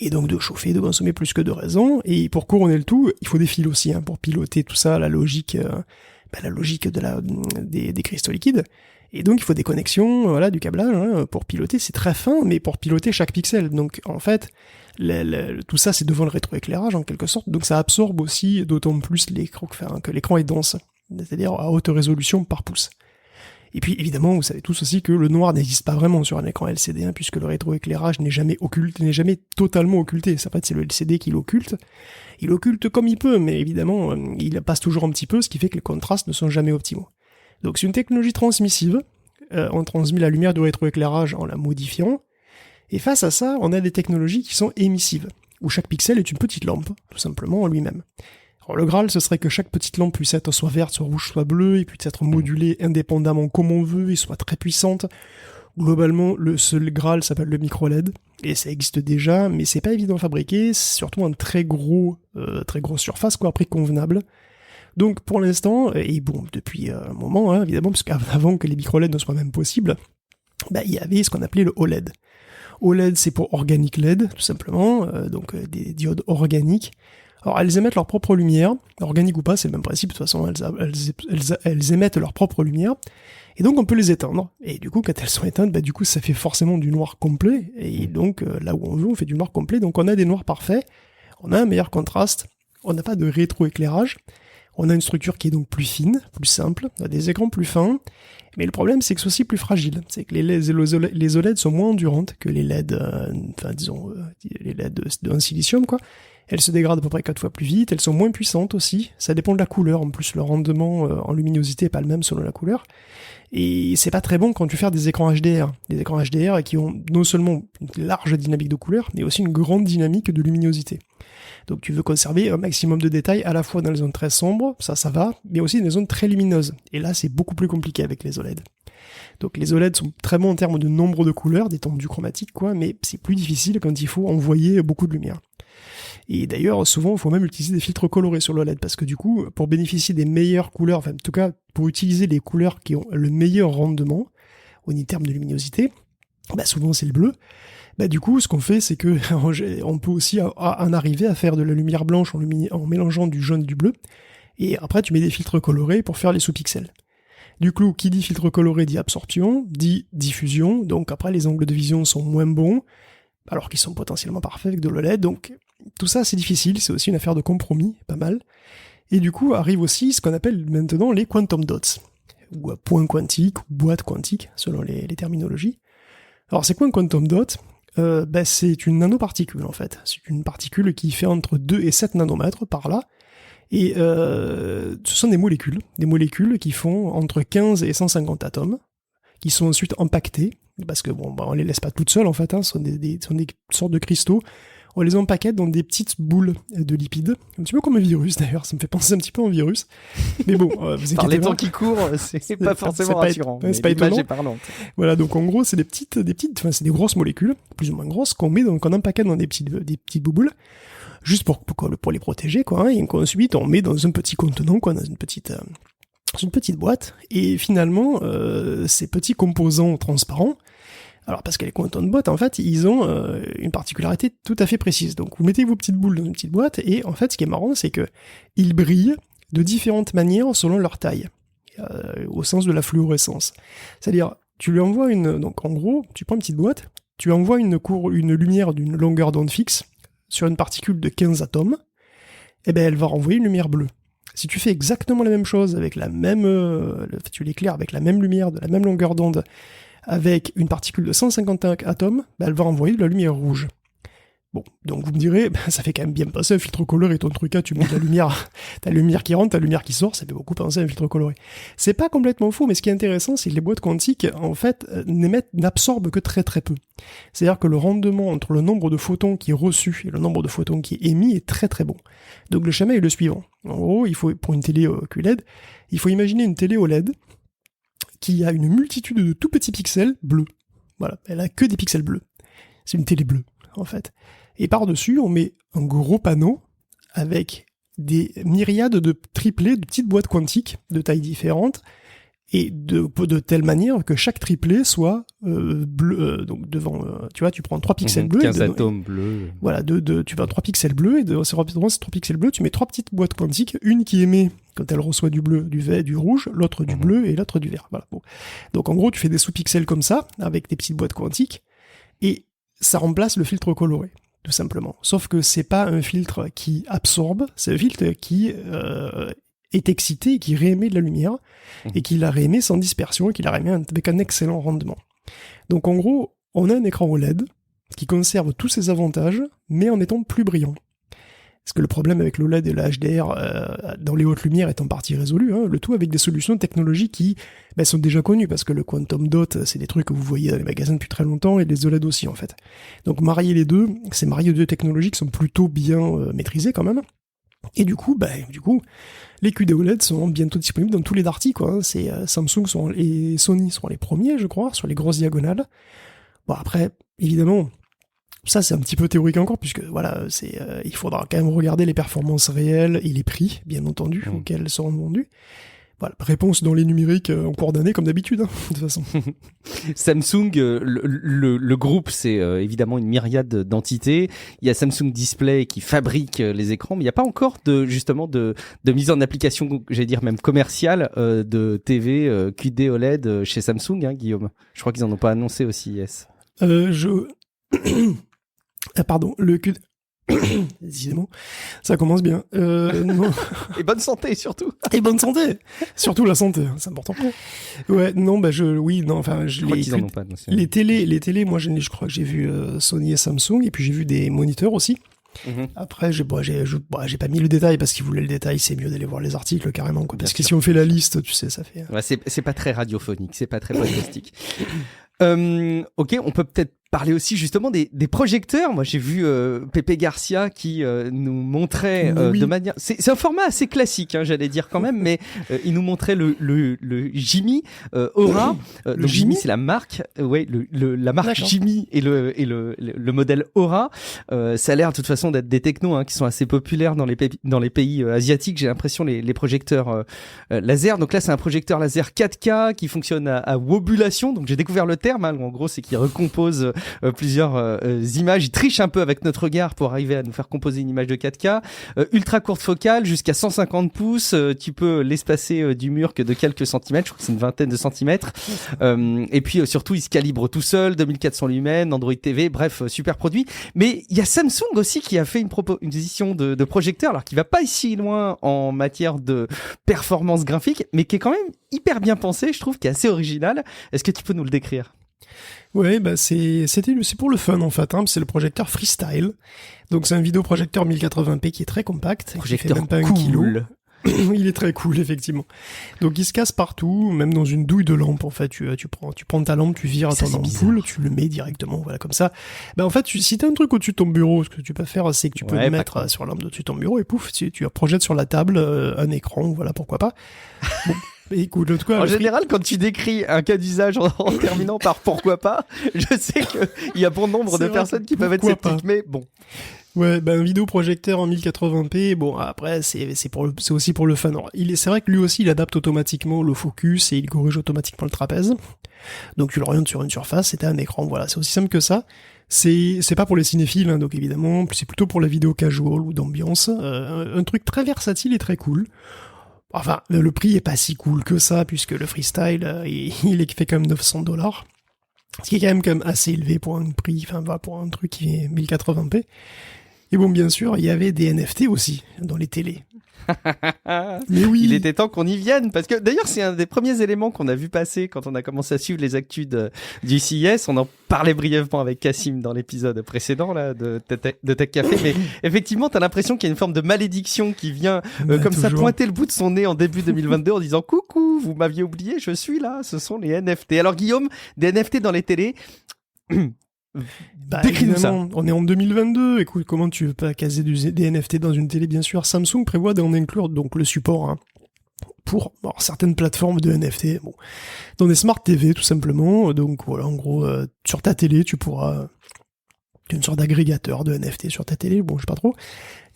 Et donc de chauffer, de consommer plus que de raison. Et pour couronner le tout, il faut des fils aussi, pour piloter tout ça, la logique des cristaux liquides. Et donc il faut des connexions, du câblage, pour piloter. C'est très fin, mais pour piloter chaque pixel. Donc en fait, tout ça c'est devant le rétroéclairage en quelque sorte. Donc ça absorbe aussi d'autant plus que l'écran est dense, c'est-à-dire à haute résolution par pouce. Et puis évidemment, vous savez tous aussi que le noir n'existe pas vraiment sur un écran LCD, puisque le rétroéclairage n'est jamais occulte, n'est jamais totalement occulté. En fait, c'est le LCD qui l'occulte. Il occulte comme il peut, mais évidemment, il passe toujours un petit peu, ce qui fait que les contrastes ne sont jamais optimaux. Donc c'est une technologie transmissive. On transmet la lumière du rétroéclairage en la modifiant. Et face à ça, on a des technologies qui sont émissives, où chaque pixel est une petite lampe, tout simplement en lui-même. Alors le Graal, ce serait que chaque petite lampe puisse être soit verte, soit rouge, soit bleue, et puisse être modulée indépendamment comme on veut, et soit très puissante. Globalement, le seul Graal s'appelle le micro-LED, et ça existe déjà, mais c'est pas évident à fabriquer, c'est surtout un très grosse surface, à prix convenable. Donc pour l'instant, et bon, depuis un moment, évidemment, parce qu'avant que les micro-LED ne soient même possibles, il y avait ce qu'on appelait le OLED. OLED, c'est pour Organic LED, tout simplement, donc des diodes organiques. Alors elles émettent leur propre lumière, organique ou pas, c'est le même principe, de toute façon elles émettent leur propre lumière, et donc on peut les éteindre, et du coup quand elles sont éteintes, du coup ça fait forcément du noir complet, et donc là où on veut on fait du noir complet, donc on a des noirs parfaits, on a un meilleur contraste, on n'a pas de rétroéclairage, on a une structure qui est donc plus fine, plus simple, on a des écrans plus fins, mais le problème c'est que c'est aussi plus fragile, c'est que les OLED sont moins endurantes que les LED, les LED d'un silicium quoi. Elles se dégradent à peu près 4 fois plus vite, elles sont moins puissantes aussi, ça dépend de la couleur, en plus le rendement en luminosité est pas le même selon la couleur, et c'est pas très bon quand tu fais des écrans HDR qui ont non seulement une large dynamique de couleur, mais aussi une grande dynamique de luminosité. Donc tu veux conserver un maximum de détails à la fois dans les zones très sombres, ça va, mais aussi dans les zones très lumineuses, et là c'est beaucoup plus compliqué avec les OLED. Donc les OLED sont très bons en termes de nombre de couleurs, d'étendue chromatique, quoi, mais c'est plus difficile quand il faut envoyer beaucoup de lumière. Et d'ailleurs, souvent, il faut même utiliser des filtres colorés sur l'OLED, parce que du coup, pour bénéficier des meilleures couleurs, enfin en tout cas, pour utiliser les couleurs qui ont le meilleur rendement, au terme de luminosité, souvent c'est le bleu. Du coup, ce qu'on fait, c'est que on peut aussi en arriver à faire de la lumière blanche en mélangeant du jaune et du bleu. Et après, tu mets des filtres colorés pour faire les sous-pixels. Du coup, qui dit filtre coloré dit absorption, dit diffusion. Donc après, les angles de vision sont moins bons, alors qu'ils sont potentiellement parfaits avec de l'OLED. Donc tout ça, c'est difficile. C'est aussi une affaire de compromis, pas mal. Et du coup, arrive aussi ce qu'on appelle maintenant les quantum dots, ou points quantiques, ou boîtes quantiques, selon les terminologies. Alors, c'est quoi un quantum dot ? C'est une nanoparticule, en fait. C'est une particule qui fait entre 2 et 7 nanomètres, par là. Et ce sont des molécules qui font entre 15 et 150 atomes, qui sont ensuite empaquetés, parce que on les laisse pas toutes seules, en fait, ce sont des sortes de cristaux. On les empaquette dans des petites boules de lipides, un petit peu comme un virus d'ailleurs, ça me fait penser un petit peu à un virus. Mais bon, vous inquiétez pas. Par les temps qui courent, c'est pas forcément rassurant. C'est pas étonnant. L'image est parlante. Voilà, donc en gros, c'est c'est des grosses molécules, plus ou moins grosses, qu'on empaquette dans des petites boules, juste pour les protéger, quoi. Hein, et ensuite, on met dans un petit contenant, quoi, dans une petite boîte. Et finalement, ces petits composants transparents, alors parce que les quantum dots, en fait, ils ont une particularité tout à fait précise. Donc vous mettez vos petites boules dans une petite boîte, et en fait, ce qui est marrant, c'est que ils brillent de différentes manières selon leur taille, au sens de la fluorescence. C'est-à-dire, tu lui envoies donc en gros, tu prends une petite boîte, tu envoies une lumière d'une longueur d'onde fixe sur une particule de 15 atomes, et elle va renvoyer une lumière bleue. Si tu fais exactement la même chose avec tu l'éclaires avec la même lumière de la même longueur d'onde, avec une particule de 155 atomes, elle va renvoyer de la lumière rouge. Bon, donc vous me direz, ça fait quand même bien passer un filtre coloré, ton truc, tu mets de la lumière, t'as la lumière qui rentre, t'as la lumière qui sort, ça fait beaucoup penser à un filtre coloré. C'est pas complètement faux, mais ce qui est intéressant, c'est que les boîtes quantiques, en fait, n'absorbent que très très peu. C'est-à-dire que le rendement entre le nombre de photons qui est reçu et le nombre de photons qui est émis est très très bon. Donc le schéma est le suivant. En gros, pour une télé QLED, il faut imaginer une télé OLED qui a une multitude de tout petits pixels bleus. Voilà, elle a que des pixels bleus. C'est une télé bleue, en fait. Et par-dessus, on met un gros panneau avec des myriades de triplés, de petites boîtes quantiques de tailles différentes, et de telle manière que chaque triplet soit bleu. Donc devant, tu vois, tu prends 3 pixels bleus. 15 atomes bleus. Voilà, tu vas 3 pixels bleus, et devant ces 3 pixels bleus, tu mets 3 petites boîtes quantiques, une qui émet quand elle reçoit du bleu, du vert, du rouge, l'autre du bleu et l'autre du vert. Voilà. Bon. Donc en gros, tu fais des sous-pixels comme ça, avec des petites boîtes quantiques, et ça remplace le filtre coloré, tout simplement. Sauf que c'est pas un filtre qui absorbe, c'est un filtre qui est excité et qui réémet de la lumière, et qui la réémet sans dispersion, et qui la réémet avec un excellent rendement. Donc en gros, on a un écran OLED qui conserve tous ses avantages, mais en étant plus brillant. Parce que le problème avec l'OLED et le HDR dans les hautes lumières est en partie résolu, hein, le tout avec des solutions technologiques qui sont déjà connues, parce que le quantum dot, c'est des trucs que vous voyez dans les magasins depuis très longtemps, et les OLED aussi en fait. Donc marier les deux, c'est marier deux technologies qui sont plutôt bien maîtrisées quand même. Et du coup, les QD OLED sont bientôt disponibles dans tous les darty, quoi. Hein. C'est Samsung et Sony seront les premiers, je crois, sur les grosses diagonales. Bon après, évidemment, ça c'est un petit peu théorique encore, puisque voilà, il faudra quand même regarder les performances réelles et les prix, bien entendu, auxquels seront vendus. Voilà, réponse dans les numériques en cours d'année, comme d'habitude, hein, de toute façon. Samsung, le groupe, c'est évidemment une myriade d'entités. Il y a Samsung Display qui fabrique les écrans, mais il n'y a pas encore de mise en application, j'allais dire même commerciale, de TV QD OLED chez Samsung, hein, Guillaume. Je crois qu'ils en ont pas annoncé au CES. Pardon, le QD... Décidément, ça commence bien. Non. Et bonne santé surtout. Et bonne santé. Surtout la santé, c'est important. Ouais, non, je crois qu'ils en ont pas annoncé. Les télés, moi je crois que j'ai vu Sony et Samsung, et puis j'ai vu des moniteurs aussi. Après, j'ai pas mis le détail, parce qu'ils voulaient le détail, c'est mieux d'aller voir les articles carrément, quoi. Parce que si on fait la liste, tu sais, ça fait. Ouais, c'est pas très radiophonique, c'est pas très podcastique. Ok, on peut peut-être parler aussi justement des projecteurs. Moi, j'ai vu Pepe Garcia qui nous montrait de manière... C'est un format assez classique, hein, j'allais dire quand même, mais il nous montrait le Jimmy Aura. Donc Jimmy, c'est la marque. La marque Jimmy et le modèle Aura. Ça a l'air de toute façon d'être des technos qui sont assez populaires dans les pays asiatiques. J'ai l'impression les projecteurs laser. Donc là, c'est un projecteur laser 4K qui fonctionne à wobulation. Donc j'ai découvert le terme. En gros, c'est qu'il recompose plusieurs images. Il triche un peu avec notre regard pour arriver à nous faire composer une image de 4K. Ultra courte focale, jusqu'à 150 pouces. Tu peux l'espacer du mur que de quelques centimètres. Je crois que c'est une vingtaine de centimètres. Et puis surtout, il se calibre tout seul. 2400 lumens, Android TV. Bref, super produit. Mais il y a Samsung aussi qui a fait une proposition de projecteur, alors qui va pas si loin en matière de performance graphique, mais qui est quand même hyper bien pensé, je trouve, qui est assez original. Est-ce que tu peux nous le décrire ? Ouais, c'est pour le fun en fait, c'est le projecteur Freestyle. Donc c'est un vidéoprojecteur 1080p qui est très compact, projecteur qui fait même pas cool. 1 kilo. Il est très cool, effectivement. Donc il se casse partout, même dans une douille de lampe. En fait, tu prends ta lampe, tu vires ton ampoule, tu le mets directement, voilà, comme ça. En fait, si t'as un truc au-dessus de ton bureau, ce que tu peux faire, c'est que tu peux le mettre sur la lampe au-dessus de ton bureau et pouf, tu projettes sur la table un écran, voilà, pourquoi pas. Bon. Écoute, en général, quand tu décris un cas d'usage en terminant par pourquoi pas, je sais qu'il y a bon nombre de personnes qui peuvent être sceptiques, mais bon. Ouais, un vidéoprojecteur en 1080p, bon, après, c'est aussi pour le fan. C'est vrai que lui aussi, il adapte automatiquement le focus et il corrige automatiquement le trapèze. Donc tu l'orientes sur une surface, c'est un écran, voilà, c'est aussi simple que ça. C'est pas pour les cinéphiles, donc évidemment, c'est plutôt pour la vidéo casual ou d'ambiance. Un truc très versatile et très cool. Enfin, le prix est pas si cool que ça, puisque le Freestyle, il est fait quand même $900. Ce qui est quand même assez élevé pour un prix, pour un truc qui est 1080p. Et bon, bien sûr, il y avait des NFT aussi dans les télés. Mais oui. Il était temps qu'on y vienne, parce que d'ailleurs c'est un des premiers éléments qu'on a vu passer quand on a commencé à suivre les actus du CES. On en parlait brièvement avec Cassim dans l'épisode précédent là de Tech Café, mais effectivement t'as l'impression qu'il y a une forme de malédiction qui vient comme ça pointer le bout de son nez en début 2022 en disant coucou, vous m'aviez oublié, je suis là, ce sont les NFT. Alors Guillaume, des NFT dans les télés. Décris-nous ça. On est en 2022, écoute, comment tu veux pas caser des NFT dans une télé? Bien sûr, Samsung prévoit d'en inclure donc le support pour certaines plateformes de NFT, dans des smart TV tout simplement. Donc voilà, en gros, sur ta télé, tu pourras une sorte d'agrégateur de NFT sur ta télé, je sais pas trop.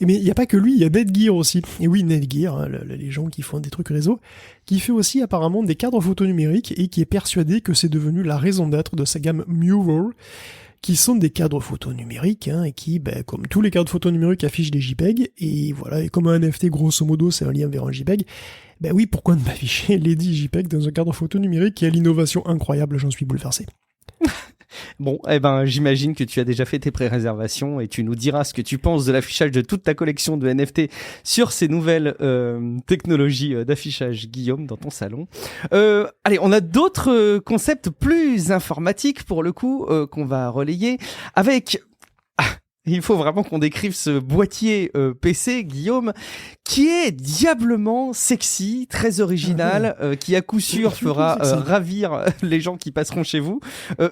Mais il n'y a pas que lui, il y a Netgear aussi. Et oui, Netgear, les gens qui font des trucs réseau, qui fait aussi apparemment des cadres photo numériques et qui est persuadé que c'est devenu la raison d'être de sa gamme Mural, qui sont des cadres photo numériques, et qui, comme tous les cadres photo numériques, affichent des JPEG, et voilà, et comme un NFT, grosso modo, c'est un lien vers un JPEG, oui, pourquoi ne pas afficher les 10 JPEG dans un cadre photo numérique qui a l'innovation incroyable, j'en suis bouleversé. Bon, j'imagine que tu as déjà fait tes pré-réservations et tu nous diras ce que tu penses de l'affichage de toute ta collection de NFT sur ces nouvelles technologies d'affichage, Guillaume, dans ton salon. Allez, on a d'autres concepts plus informatiques pour le coup qu'on va relayer avec... Il faut vraiment qu'on décrive ce boîtier PC, Guillaume, qui est diablement sexy, très original, qui à coup sûr fera ravir les gens qui passeront chez vous.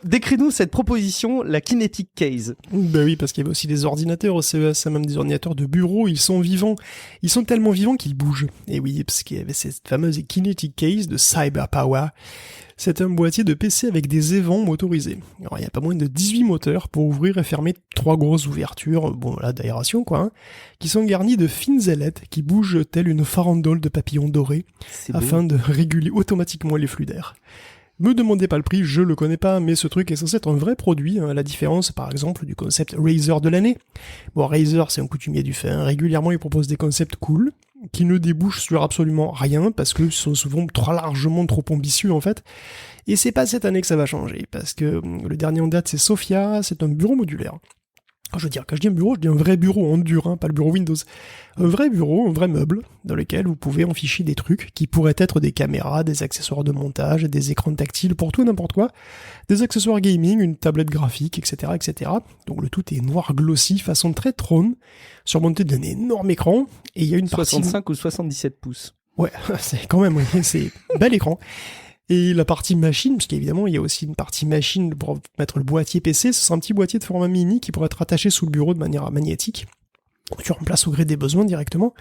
Décris-nous cette proposition, la Kinetic Case. Oui, parce qu'il y avait aussi des ordinateurs au CES, même des ordinateurs de bureau, ils sont vivants. Ils sont tellement vivants qu'ils bougent. Et oui, parce qu'il y avait cette fameuse Kinetic Case de Cyberpower. C'est un boîtier de PC avec des évents motorisés. Alors, il y a pas moins de 18 moteurs pour ouvrir et fermer 3 grosses ouvertures, d'aération qui sont garnies de fines ailettes qui bougent telle une farandole de papillons dorés afin de réguler automatiquement les flux d'air. Me demandez pas le prix, je le connais pas, mais ce truc est censé être un vrai produit, à la différence par exemple du concept Razer de l'année. Razer c'est un coutumier du fait, régulièrement il propose des concepts cool, qui ne débouchent sur absolument rien, parce que sont souvent largement trop ambitieux en fait. Et c'est pas cette année que ça va changer, parce que le dernier en date c'est Sophia, c'est un bureau modulaire. Quand je dis un bureau, je dis un vrai bureau en dur, pas le bureau Windows. Un vrai bureau, un vrai meuble, dans lequel vous pouvez enficher des trucs qui pourraient être des caméras, des accessoires de montage, des écrans tactiles, pour tout et n'importe quoi, des accessoires gaming, une tablette graphique, etc., etc. Donc le tout est noir glossy, façon très trône, surmonté d'un énorme écran, et il y a une 65 ou 77 pouces. Ouais, c'est quand même, c'est bel écran. Et la partie machine, parce qu'évidemment, il y a aussi une partie machine pour mettre le boîtier PC, ce sera un petit boîtier de format mini qui pourrait être attaché sous le bureau de manière magnétique. Tu remplaces au gré des besoins directement.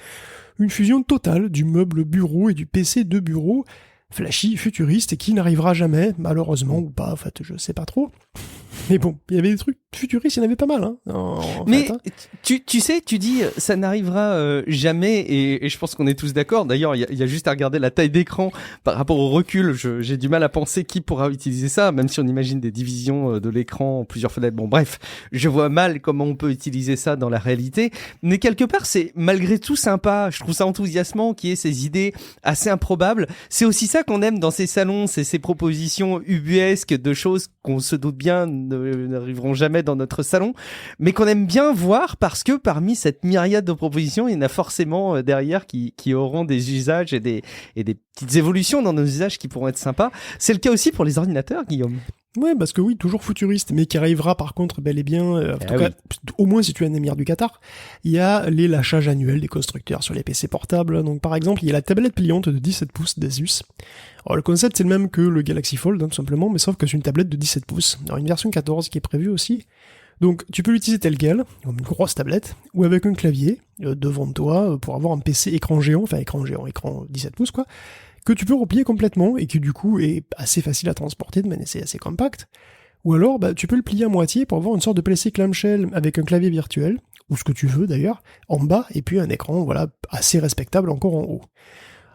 Une fusion totale du meuble bureau et du PC de bureau, flashy, futuriste, et qui n'arrivera jamais, malheureusement, ou pas, en fait, je sais pas trop. Mais bon, il y avait des trucs futuristes, il y en avait pas mal, hein. Mais fait, hein. Tu sais, tu dis ça n'arrivera jamais, et je pense qu'on est tous d'accord. D'ailleurs, il y a juste à regarder la taille d'écran par rapport au recul. J'ai du mal à penser qui pourra utiliser ça, même si on imagine des divisions de l'écran en plusieurs fenêtres. Bon, bref, je vois mal comment on peut utiliser ça dans la réalité. Mais quelque part, c'est malgré tout sympa. Je trouve ça enthousiasmant qu'il y ait ces idées assez improbables. C'est aussi ça qu'on aime dans ces salons, c'est ces propositions ubuesques de choses qu'on se doute bien n'arriveront jamais dans notre salon, mais qu'on aime bien voir parce que parmi cette myriade de propositions, il y en a forcément derrière qui auront des usages et des petites évolutions dans nos usages qui pourront être sympas. C'est le cas aussi pour les ordinateurs, Guillaume. Ouais, parce que oui, toujours futuriste, mais qui arrivera par contre bel et bien, en tout cas, au moins si tu es un émir du Qatar, il y a les lâchages annuels des constructeurs sur les PC portables. Donc par exemple, il y a la tablette pliante de 17 pouces d'Asus. Alors le concept c'est le même que le Galaxy Fold, hein, tout simplement, mais sauf que c'est une tablette de 17 pouces. Alors une version 14 qui est prévue aussi. Donc tu peux l'utiliser telle quelle, comme une grosse tablette, ou avec un clavier devant toi pour avoir un PC écran géant, écran 17 pouces quoi, que tu peux replier complètement et qui du coup est assez facile à transporter de manière assez compacte. Ou alors tu peux le plier à moitié pour avoir une sorte de PC clamshell avec un clavier virtuel, ou ce que tu veux d'ailleurs, en bas, et puis un écran assez respectable encore en haut.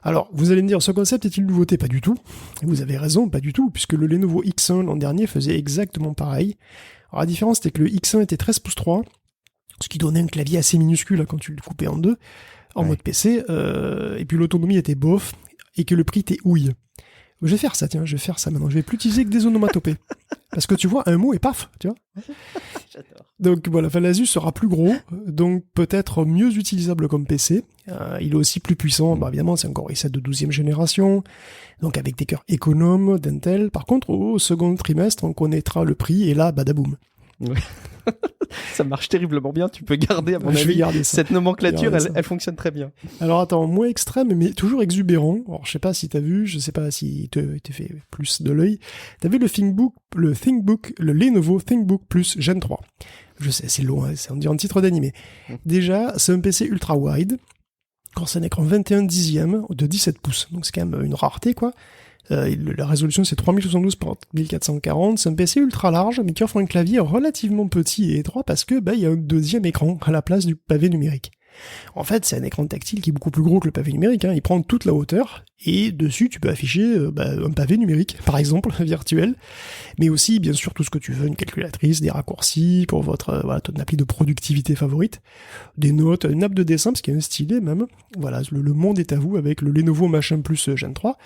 Alors, vous allez me dire, ce concept est une nouveauté? Pas du tout. Et vous avez raison, pas du tout, puisque le Lenovo X1 l'an dernier faisait exactement pareil. Alors la différence c'était que le X1 était 13 pouces 3, ce qui donnait un clavier assez minuscule quand tu le coupais en deux, en mode PC, et puis l'autonomie était bof, et que le prix était houille. Je vais faire ça maintenant, je vais plus utiliser que des onomatopées. Parce que tu vois, un mot et paf, tu vois. J'adore. Donc voilà, l'Asus sera plus gros, donc peut-être mieux utilisable comme PC. Il est aussi plus puissant, évidemment c'est encore i7 de 12e génération, donc avec des cœurs économes d'Intel. Par contre, au second trimestre, on connaîtra le prix, et là, badaboum. Ouais. Ça marche terriblement bien, tu peux garder à mon avis cette nomenclature, elle fonctionne très bien. Alors attends, moins extrême mais toujours exubérant. Alors je sais pas si t'as vu, je sais pas si te fait plus de l'œil. T'as vu le Lenovo ThinkBook Plus Gen 3. Je sais, c'est long, c'est on dirait un titre d'animé. Déjà, c'est un PC ultra wide. Quand c'est un écran 21/10 de 17 pouces, donc c'est quand même une rareté quoi. La résolution c'est 3072 par 1440, c'est un PC ultra large mais qui offre un clavier relativement petit et étroit parce que il y a un deuxième écran à la place du pavé numérique. En fait c'est un écran tactile qui est beaucoup plus gros que le pavé numérique, hein. Il prend toute la hauteur et dessus tu peux afficher un pavé numérique par exemple virtuel, mais aussi bien sûr tout ce que tu veux, une calculatrice, des raccourcis pour ton appli de productivité favorite, des notes, une app de dessin parce qu'il y a un stylet même, voilà, le monde est à vous avec le Lenovo Machin Plus Gen 3.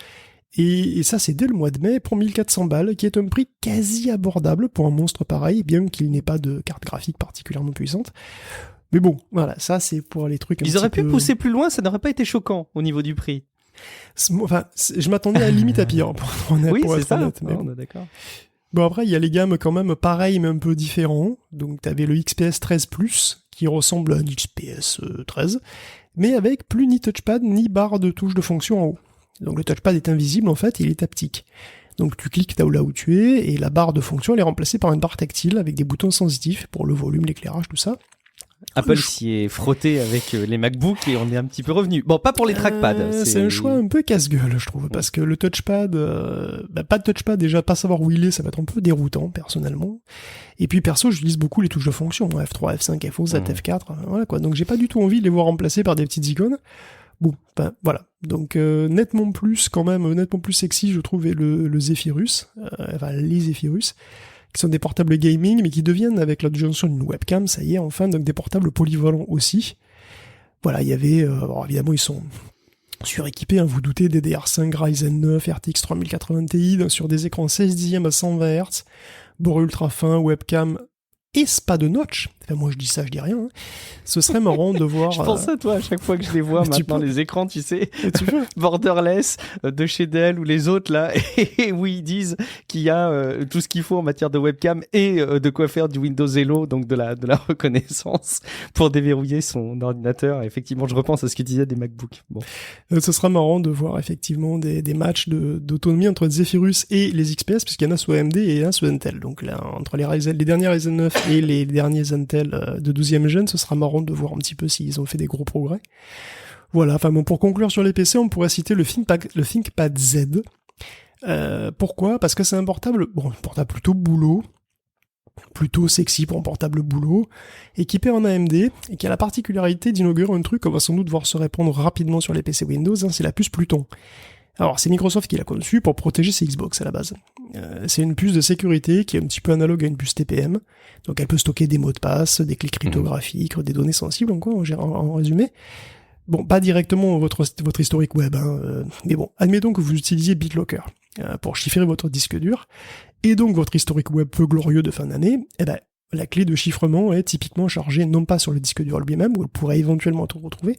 Et ça c'est dès le mois de mai pour 1400 balles, qui est un prix quasi abordable pour un monstre pareil, bien qu'il n'ait pas de carte graphique particulièrement puissante. Mais bon, voilà, ça c'est pour les trucs Ils auraient pu pousser plus loin, ça n'aurait pas été choquant au niveau du prix. Enfin, je m'attendais à la limite à pire, pour être honnête. Mais on est d'accord. Bon après, il y a les gammes quand même pareilles mais un peu différents. Donc t'avais le XPS 13 Plus, qui ressemble à un XPS 13, mais avec plus ni touchpad ni barre de touche de fonction en haut. Donc le touchpad est invisible en fait, il est haptique. Donc tu cliques là où tu es, et la barre de fonction elle est remplacée par une barre tactile avec des boutons sensitifs pour le volume, l'éclairage, tout ça. Apple s'y est frotté avec les MacBooks et on est un petit peu revenu. Bon, pas pour les trackpads. C'est un choix un peu casse-gueule, je trouve, parce que le touchpad, pas de touchpad, déjà, pas savoir où il est, ça va être un peu déroutant, personnellement. Et puis, perso, j'utilise beaucoup les touches de fonction, F3, F5, F11, F4, voilà quoi. Donc, j'ai pas du tout envie de les voir remplacés par des petites icônes. Bon, voilà. Donc, nettement plus sexy, je trouve, le Zephyrus, les Zephyrus, qui sont des portables gaming, mais qui deviennent, avec l'adjonction d'une webcam, ça y est, enfin, donc des portables polyvalents aussi. Voilà, il y avait, alors évidemment, ils sont suréquipés, hein, vous doutez, DDR5, Ryzen 9, RTX 3080 Ti, sur des écrans 16 dixièmes à 120 Hz, bord ultra fin, webcam, et pas de notch. enfin moi je dis ça, je dis rien, hein. Ce serait marrant de voir... Je pense à toi à chaque fois que je les vois maintenant, les écrans, tu sais, Borderless de chez Dell ou les autres là, et où ils disent qu'il y a tout ce qu'il faut en matière de webcam et de quoi faire du Windows Hello, donc de la reconnaissance pour déverrouiller son ordinateur. Et effectivement, je repense à ce que tu disais des MacBooks. Bon. Ce sera marrant de voir effectivement des matchs d'autonomie entre Zephyrus et les XPS, puisqu'il y en a sous AMD et il y en a sous Intel. Donc là, entre les derniers Ryzen 9 et les derniers Intel de 12e gen, ce sera marrant de voir un petit peu s'ils ont fait des gros progrès. Voilà, enfin bon, pour conclure sur les PC, on pourrait citer le ThinkPad Z. Pourquoi ? Parce que c'est un portable plutôt boulot, plutôt sexy pour un portable boulot, équipé en AMD, et qui a la particularité d'inaugurer un truc qu'on va sans doute voir se répandre rapidement sur les PC Windows, c'est la puce Pluton. Alors, c'est Microsoft qui l'a conçue pour protéger ses Xbox à la base. C'est une puce de sécurité qui est un petit peu analogue à une puce TPM. Donc, elle peut stocker des mots de passe, des clés cryptographiques, des données sensibles, en résumé. Bon, pas directement votre historique web, mais bon, admettons que vous utilisiez BitLocker pour chiffrer votre disque dur, et donc votre historique web peu glorieux de fin d'année, la clé de chiffrement est typiquement chargée non pas sur le disque dur lui-même, où elle pourrait éventuellement être retrouvée,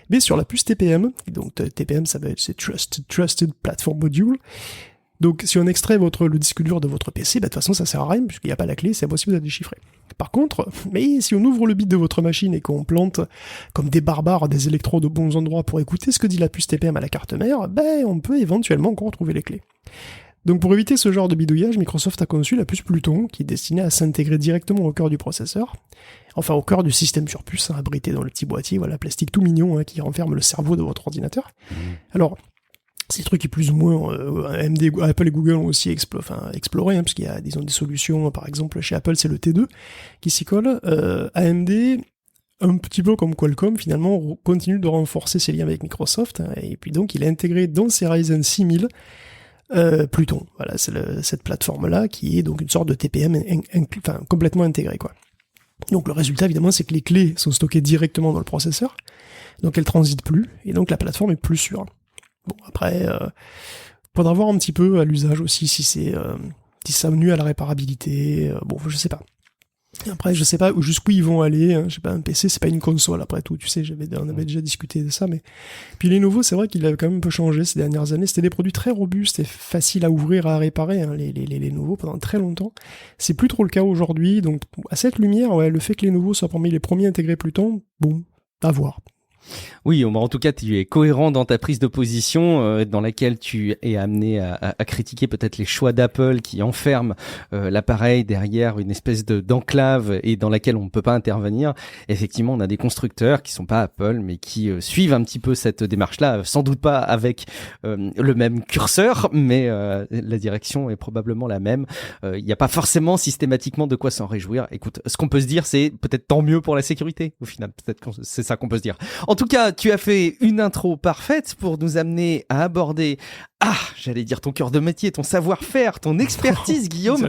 mais sur la puce TPM. Et donc TPM, ça va être Trusted Platform Module. Donc si on extrait le disque dur de votre PC, de toute façon ça sert à rien, puisqu'il n'y a pas la clé, c'est impossible de la déchiffrer. Par contre, mais si on ouvre le bit de votre machine et qu'on plante comme des barbares des électrodes aux bons endroits pour écouter ce que dit la puce TPM à la carte mère, on peut éventuellement encore retrouver les clés. Donc pour éviter ce genre de bidouillage, Microsoft a conçu la puce Pluton, qui est destinée à s'intégrer directement au cœur du processeur, enfin au cœur du système sur puce, abrité dans le petit boîtier, voilà, plastique tout mignon, qui renferme le cerveau de votre ordinateur. Alors, c'est des trucs qui plus ou moins Apple et Google ont aussi exploré, puisqu'il y a des solutions, par exemple chez Apple c'est le T2 qui s'y colle. AMD, un petit peu comme Qualcomm, finalement, continue de renforcer ses liens avec Microsoft, et puis donc il a intégré dans ses Ryzen 6000 Pluton. Voilà, c'est cette plateforme-là qui est donc une sorte de TPM complètement intégrée, quoi. Donc le résultat, évidemment, c'est que les clés sont stockées directement dans le processeur, donc elles transitent plus, et donc la plateforme est plus sûre. Bon, après, faudra voir un petit peu à l'usage aussi si ça nuit à la réparabilité. Je sais pas. Après, je sais pas jusqu'où ils vont aller. Je sais pas, un PC, c'est pas une console après tout. Tu sais, on avait déjà discuté de ça, mais puis Lenovo, c'est vrai qu'il a quand même un peu changé ces dernières années. C'était des produits très robustes et faciles à ouvrir, à réparer. Les Lenovo pendant très longtemps. C'est plus trop le cas aujourd'hui. Donc, à cette lumière, le fait que Lenovo soit parmi les premiers intégrés Pluton, bon, à voir. Oui, en tout cas, tu es cohérent dans ta prise de position, dans laquelle tu es amené à critiquer peut-être les choix d'Apple qui enferment l'appareil derrière une espèce d'enclave et dans laquelle on ne peut pas intervenir. Effectivement, on a des constructeurs qui sont pas Apple, mais qui suivent un petit peu cette démarche-là, sans doute pas avec le même curseur, mais la direction est probablement la même. Il n'y a pas forcément systématiquement de quoi s'en réjouir. Écoute, ce qu'on peut se dire, c'est peut-être tant mieux pour la sécurité, au final. Peut-être que c'est ça qu'on peut se dire. En tout cas, tu as fait une intro parfaite pour nous amener à aborder, j'allais dire ton cœur de métier, ton savoir-faire, ton expertise, Guillaume.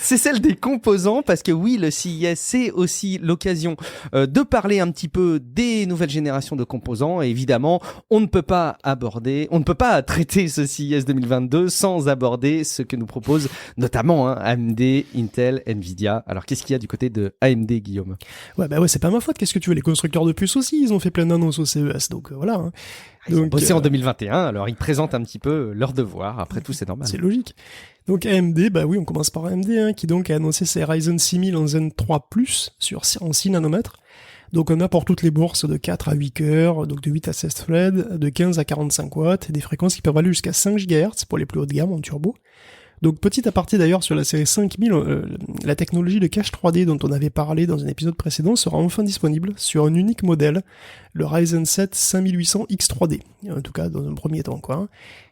C'est celle des composants, parce que oui, le CES, c'est aussi l'occasion de parler un petit peu des nouvelles générations de composants. Et évidemment, on ne peut pas traiter ce CES 2022 sans aborder ce que nous propose notamment AMD, Intel, Nvidia. Alors, qu'est-ce qu'il y a du côté de AMD, Guillaume ? Ouais, c'est pas ma faute. Qu'est-ce que tu veux ? Les constructeurs de puces aussi, ils ont fait plein d'annonces au CES, donc voilà. Ils ont bossé en 2021, alors ils présentent un petit peu leur devoir. Après tout, c'est normal. C'est logique. Donc AMD, on commence par AMD, qui donc a annoncé ses Ryzen 6000 en Zen 3+, en 6 nanomètres. Donc on a pour toutes les bourses de 4 à 8 cœurs, donc de 8 à 16 threads, de 15 à 45 watts, et des fréquences qui peuvent aller jusqu'à 5 GHz pour les plus hautes gammes en turbo. Donc petit aparté d'ailleurs sur la série 5000, la technologie de cache 3D dont on avait parlé dans un épisode précédent sera enfin disponible sur un unique modèle, le Ryzen 7 5800 X3D, en tout cas dans un premier temps, quoi.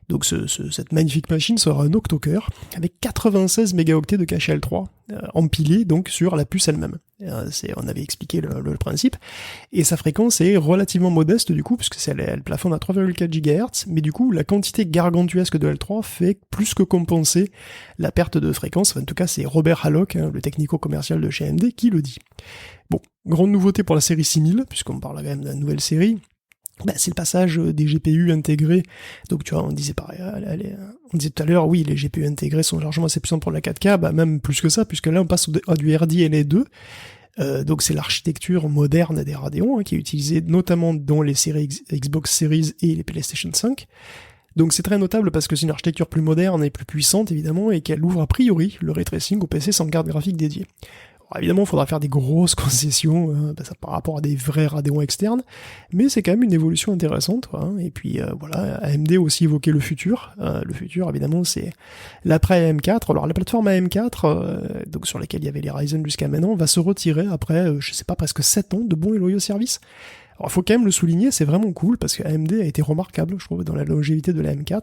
Donc cette magnifique machine sera un octocœur avec 96 mégaoctets de cache L3 empilés donc sur la puce elle-même. On avait expliqué le principe. Et sa fréquence est relativement modeste du coup, puisque elle plafonne à 3,4 GHz, mais du coup la quantité gargantuesque de L3 fait plus que compenser la perte de fréquence. Enfin, en tout cas c'est Robert Hallock, le technico-commercial de chez AMD, qui le dit. Bon, grande nouveauté pour la série 6000, puisqu'on parle quand même de la nouvelle série. C'est le passage des GPU intégrés. Donc tu vois, on disait tout à l'heure, oui, les GPU intégrés sont largement assez puissants pour la 4K, même plus que ça, puisque là on passe à du RDNA 2, Donc c'est l'architecture moderne des Radeon qui est utilisée notamment dans les séries Xbox Series et les PlayStation 5. Donc c'est très notable parce que c'est une architecture plus moderne et plus puissante évidemment et qu'elle ouvre a priori le ray tracing au PC sans carte graphique dédiée. Alors, évidemment il faudra faire des grosses concessions par rapport à des vrais Radeon externes, mais c'est quand même une évolution intéressante. Et puis voilà, AMD a aussi évoqué le futur. Le futur évidemment c'est l'après AM4. Alors la plateforme AM4, donc sur laquelle il y avait les Ryzen jusqu'à maintenant, va se retirer après, je sais pas, presque 7 ans de bons et loyaux services. Alors, il faut quand même le souligner, c'est vraiment cool, parce que AMD a été remarquable, je trouve, dans la longévité de la M4.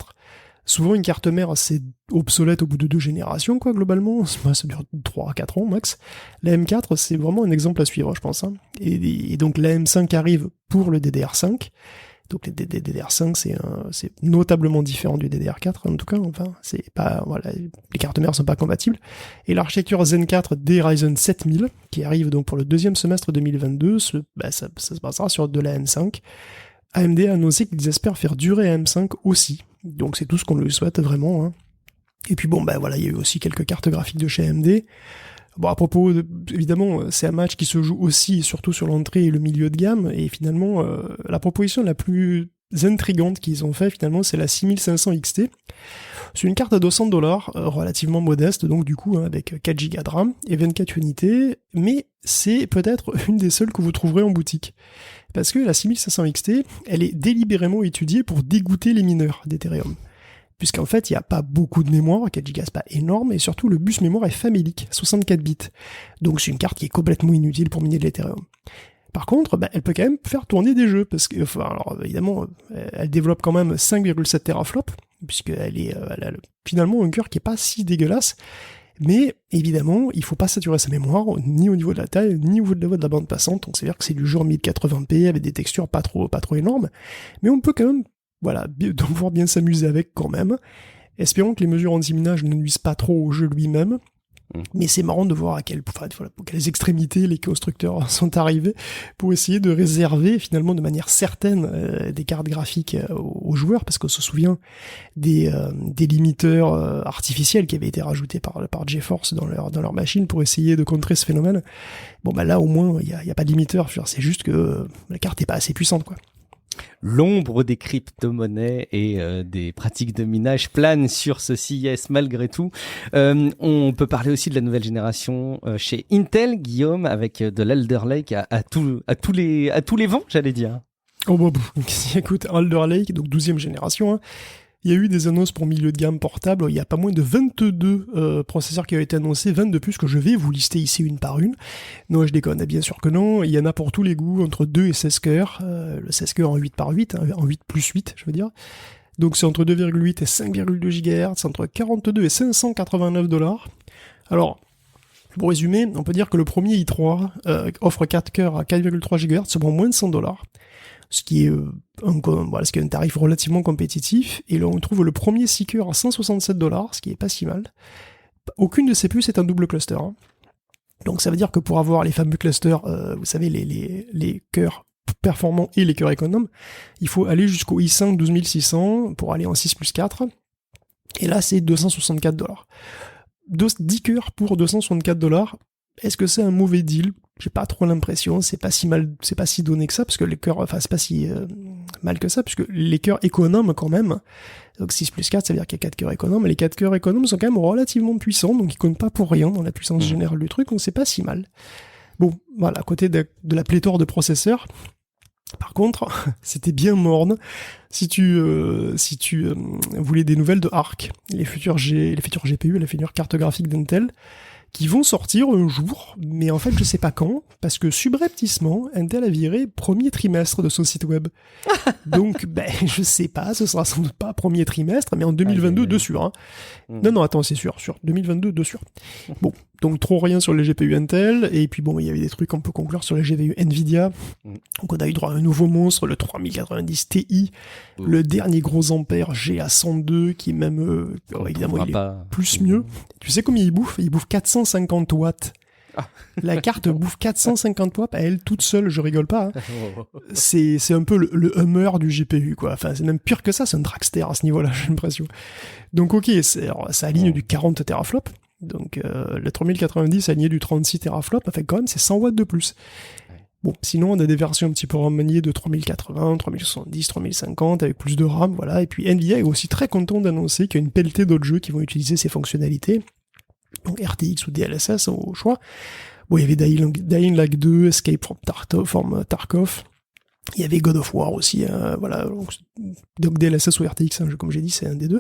Souvent, une carte mère assez obsolète au bout de 2 générations, quoi, globalement. Ça dure 3-4 ans, max. La M4, c'est vraiment un exemple à suivre, je pense. Et donc, la M5 arrive pour le DDR5. Donc, le DDR5, c'est notablement différent du DDR4, en tout cas. Enfin, c'est pas, voilà, les cartes mères sont pas compatibles. Et l'architecture Zen 4 des Ryzen 7000, qui arrive donc pour le deuxième semestre 2022, ça se basera sur de la M5. AMD a annoncé qu'ils espèrent faire durer la M5 aussi. Donc, c'est tout ce qu'on lui souhaite vraiment. Et puis bon, voilà, il y a eu aussi quelques cartes graphiques de chez AMD. Bon, à propos, évidemment, c'est un match qui se joue aussi et surtout sur l'entrée et le milieu de gamme, et finalement, la proposition la plus intrigante qu'ils ont fait, finalement, c'est la 6500 XT. C'est une carte à $200, relativement modeste, donc du coup, avec 4 Go de RAM et 24 unités, mais c'est peut-être une des seules que vous trouverez en boutique. Parce que la 6500 XT, elle est délibérément étudiée pour dégoûter les mineurs d'Ethereum. Puisqu'en fait, il n'y a pas beaucoup de mémoire, 4 Go c'est pas énorme, et surtout le bus mémoire est famélique, 64 bits. Donc c'est une carte qui est complètement inutile pour miner de l'Ethereum. Par contre, elle peut quand même faire tourner des jeux, parce que, alors évidemment, elle développe quand même 5,7 teraflops, puisqu'elle a finalement un cœur qui est pas si dégueulasse, mais évidemment, il faut pas saturer sa mémoire, ni au niveau de la taille, ni au niveau de la bande passante, donc c'est-à-dire que c'est du jeu en 1080p, avec des textures pas trop énormes, mais on peut quand même pouvoir bien s'amuser avec quand même. Espérons que les mesures anti-minage ne nuisent pas trop au jeu lui-même. Mais c'est marrant de voir à quelles extrémités les constructeurs sont arrivés pour essayer de réserver finalement de manière certaine des cartes graphiques aux joueurs, parce qu'on se souvient des limiteurs artificiels qui avaient été rajoutés par GeForce dans leur machine pour essayer de contrer ce phénomène. Bon là au moins il y a pas de limiteur, c'est juste que la carte est pas assez puissante, quoi. L'ombre des crypto-monnaies et des pratiques de minage plane sur ce CES malgré tout. On peut parler aussi de la nouvelle génération chez Intel, Guillaume, avec de l'Alder Lake à tous les vents, j'allais dire. Oh écoute, Alder Lake, donc 12e génération, il y a eu des annonces pour milieu de gamme portable, il y a pas moins de 22 processeurs qui ont été annoncés, 22 plus que je vais vous lister ici une par une. Non, je déconne, bien sûr que non, il y en a pour tous les goûts, entre 2 et 16 cœurs, le 16 cœurs en 8 par 8, en 8 plus 8, je veux dire. Donc c'est entre 2,8 et 5,2 GHz, entre 42 et $589. Alors, pour résumer, on peut dire que le premier i3 offre 4 cœurs à 4,3 GHz, c'est pour moins de $100. Ce qui est un tarif relativement compétitif, et là on trouve le premier 6 cœurs à $167, ce qui est pas si mal. Aucune de ces puces est un double cluster. Donc ça veut dire que pour avoir les fameux clusters, vous savez, les cœurs performants et les cœurs économes, il faut aller jusqu'au i5 12600 pour aller en 6 plus 4, et là c'est $264. 10 cœurs pour $264, est-ce que c'est un mauvais deal ? J'ai pas trop l'impression, c'est pas si donné que ça, parce que les cœurs, c'est pas si mal que ça, puisque les cœurs économes quand même, donc 6 plus 4, ça veut dire qu'il y a 4 cœurs économes, et les 4 cœurs économes sont quand même relativement puissants, donc ils comptent pas pour rien dans la puissance générale du truc, donc c'est pas si mal. Bon, voilà, à côté de la pléthore de processeurs, par contre, c'était bien morne si tu voulais des nouvelles de Arc, les futurs GPU, les futures cartes graphiques d'Intel, qui vont sortir un jour, mais en fait je sais pas quand, parce que subrepticement, Intel a viré premier trimestre de son site web. Donc je sais pas, ce sera sans doute pas premier trimestre, mais en 2022 de sûr. Non, attends, c'est sûr, 2022 de sûr. Bon, donc trop rien sur les GPU Intel, et puis bon, il y avait des trucs qu'on peut conclure sur les GPU Nvidia. Donc on a eu droit à un nouveau monstre, le 3090 Ti, le dernier gros ampère GA102, qui est même, évidemment, il est plus mieux. Tu sais combien il bouffe ? Il bouffe 450 watts. La carte bouffe 450 watts à elle toute seule, je rigole pas. C'est un peu le Hummer du GPU, quoi. Enfin, c'est même pire que ça, c'est un dragster à ce niveau-là, j'ai l'impression. Donc ok, ça aligne du 40 teraflops. Donc le 3090 aligné du 36 teraflops, enfin quand même c'est 100 watts de plus. Bon, sinon on a des versions un petit peu remaniées de 3080, 3070, 3050 avec plus de RAM, voilà. Et puis Nvidia est aussi très content d'annoncer qu'il y a une pelletée d'autres jeux qui vont utiliser ces fonctionnalités. Donc RTX ou DLSS au choix. Bon, il y avait Dying Light 2, Escape from Tarkov. Il y avait God of War aussi, voilà. Donc DLSS ou RTX, hein, comme j'ai dit, c'est un des deux.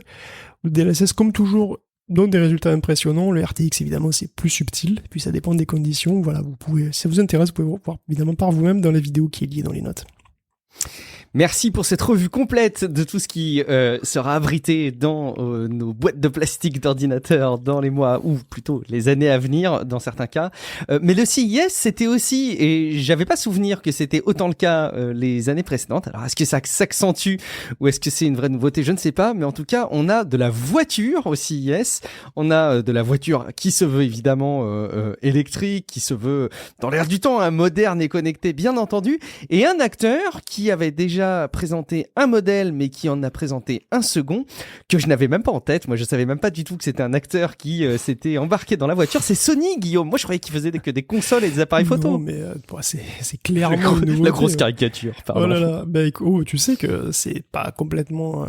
Le DLSS, comme toujours, donne des résultats impressionnants. Le RTX, évidemment, c'est plus subtil. Puis ça dépend des conditions. Voilà, vous pouvez, si ça vous intéresse, vous pouvez voir évidemment par vous-même dans la vidéo qui est liée dans les notes. Merci pour cette revue complète de tout ce qui sera abrité dans nos boîtes de plastique d'ordinateur dans les mois ou plutôt les années à venir dans certains cas. Mais le CES, c'était aussi, et j'avais pas souvenir que c'était autant le cas les années précédentes. Alors est-ce que ça s'accentue ou est-ce que c'est une vraie nouveauté? Je ne sais pas, mais en tout cas, on a de la voiture au CES. On a de la voiture qui se veut évidemment électrique, qui se veut dans l'air du temps, moderne et connectée, bien entendu, et un acteur qui avait déjà présenté un modèle mais qui en a présenté un second que je n'avais même pas en tête. Moi je savais même pas du tout que c'était un acteur qui s'était embarqué dans la voiture. C'est Sony, Guillaume. Moi je croyais qu'il faisait que des consoles et des appareils photo. Non mais c'est clairement la grosse caricature, pardon. Oh là là, tu sais que c'est pas complètement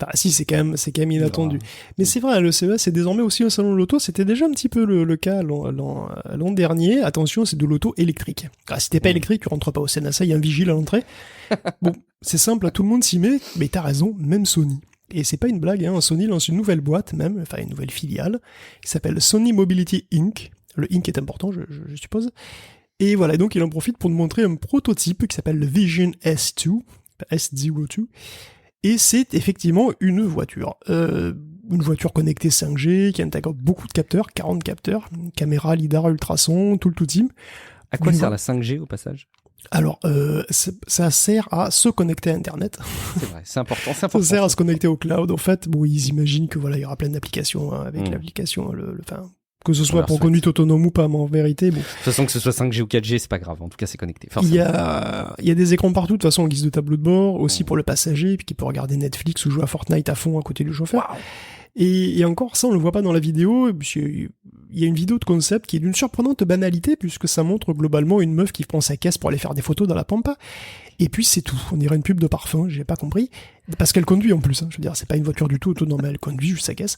enfin si, c'est quand même inattendu. Non. Mais c'est vrai, le CES c'est désormais aussi un salon de l'auto. C'était déjà un petit peu le cas l'an dernier. Attention, c'est de l'auto électrique. Alors, si t'es pas électrique, tu rentres pas au CNSA, il y a un vigile à l'entrée. Bon, c'est simple, tout le monde s'y met, mais t'as raison, même Sony. Et c'est pas une blague, hein, Sony lance une nouvelle boîte même, enfin une nouvelle filiale, qui s'appelle Sony Mobility Inc. Le Inc est important, je suppose. Et voilà, donc il en profite pour nous montrer un prototype qui s'appelle le Vision S2, S02. Et c'est effectivement une voiture connectée 5G, qui intègre beaucoup de capteurs, 40 capteurs, caméra, lidar, ultrason, tout le team. À quoi sert la 5G au passage ? Alors, ça sert à se connecter à Internet. C'est vrai, c'est important. Ça sert à se connecter au cloud. En fait, bon, ils imaginent que voilà, il y aura plein d'applications avec l'application, que ce soit pour conduite autonome ou pas, mais en vérité, bon. De toute façon, que ce soit 5G ou 4G, c'est pas grave. En tout cas, c'est connecté. Il y a des écrans partout, de toute façon, en guise de tableau de bord, aussi pour le passager, puis qui peut regarder Netflix ou jouer à Fortnite à fond à côté du chauffeur. Wow. Et encore, ça, on le voit pas dans la vidéo. Il y a une vidéo de concept qui est d'une surprenante banalité, puisque ça montre globalement une meuf qui prend sa caisse pour aller faire des photos dans la pampa. Et puis c'est tout. On dirait une pub de parfum, j'ai pas compris. Parce qu'elle conduit en plus, hein. Je veux dire, c'est pas une voiture du tout autonome, elle conduit juste sa caisse.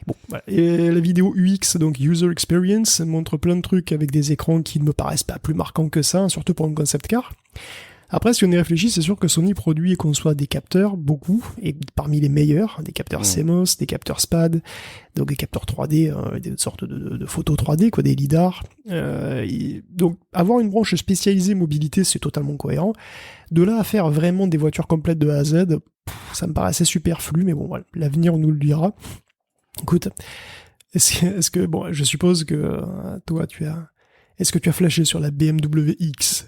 Bon, voilà. Et la vidéo UX, donc User Experience, montre plein de trucs avec des écrans qui ne me paraissent pas plus marquants que ça, surtout pour un concept car. Après, si on y réfléchit, c'est sûr que Sony produit et conçoit des capteurs, beaucoup, et parmi les meilleurs, des capteurs CMOS, des capteurs SPAD, donc des capteurs 3D, des sortes de photos 3D, quoi, des lidars. Donc, avoir une branche spécialisée mobilité, c'est totalement cohérent. De là à faire vraiment des voitures complètes de A à Z, ça me paraissait superflu, mais bon, voilà, l'avenir nous le dira. Écoute, est-ce que, bon, je suppose que toi, est-ce que tu as flashé sur la BMW X ?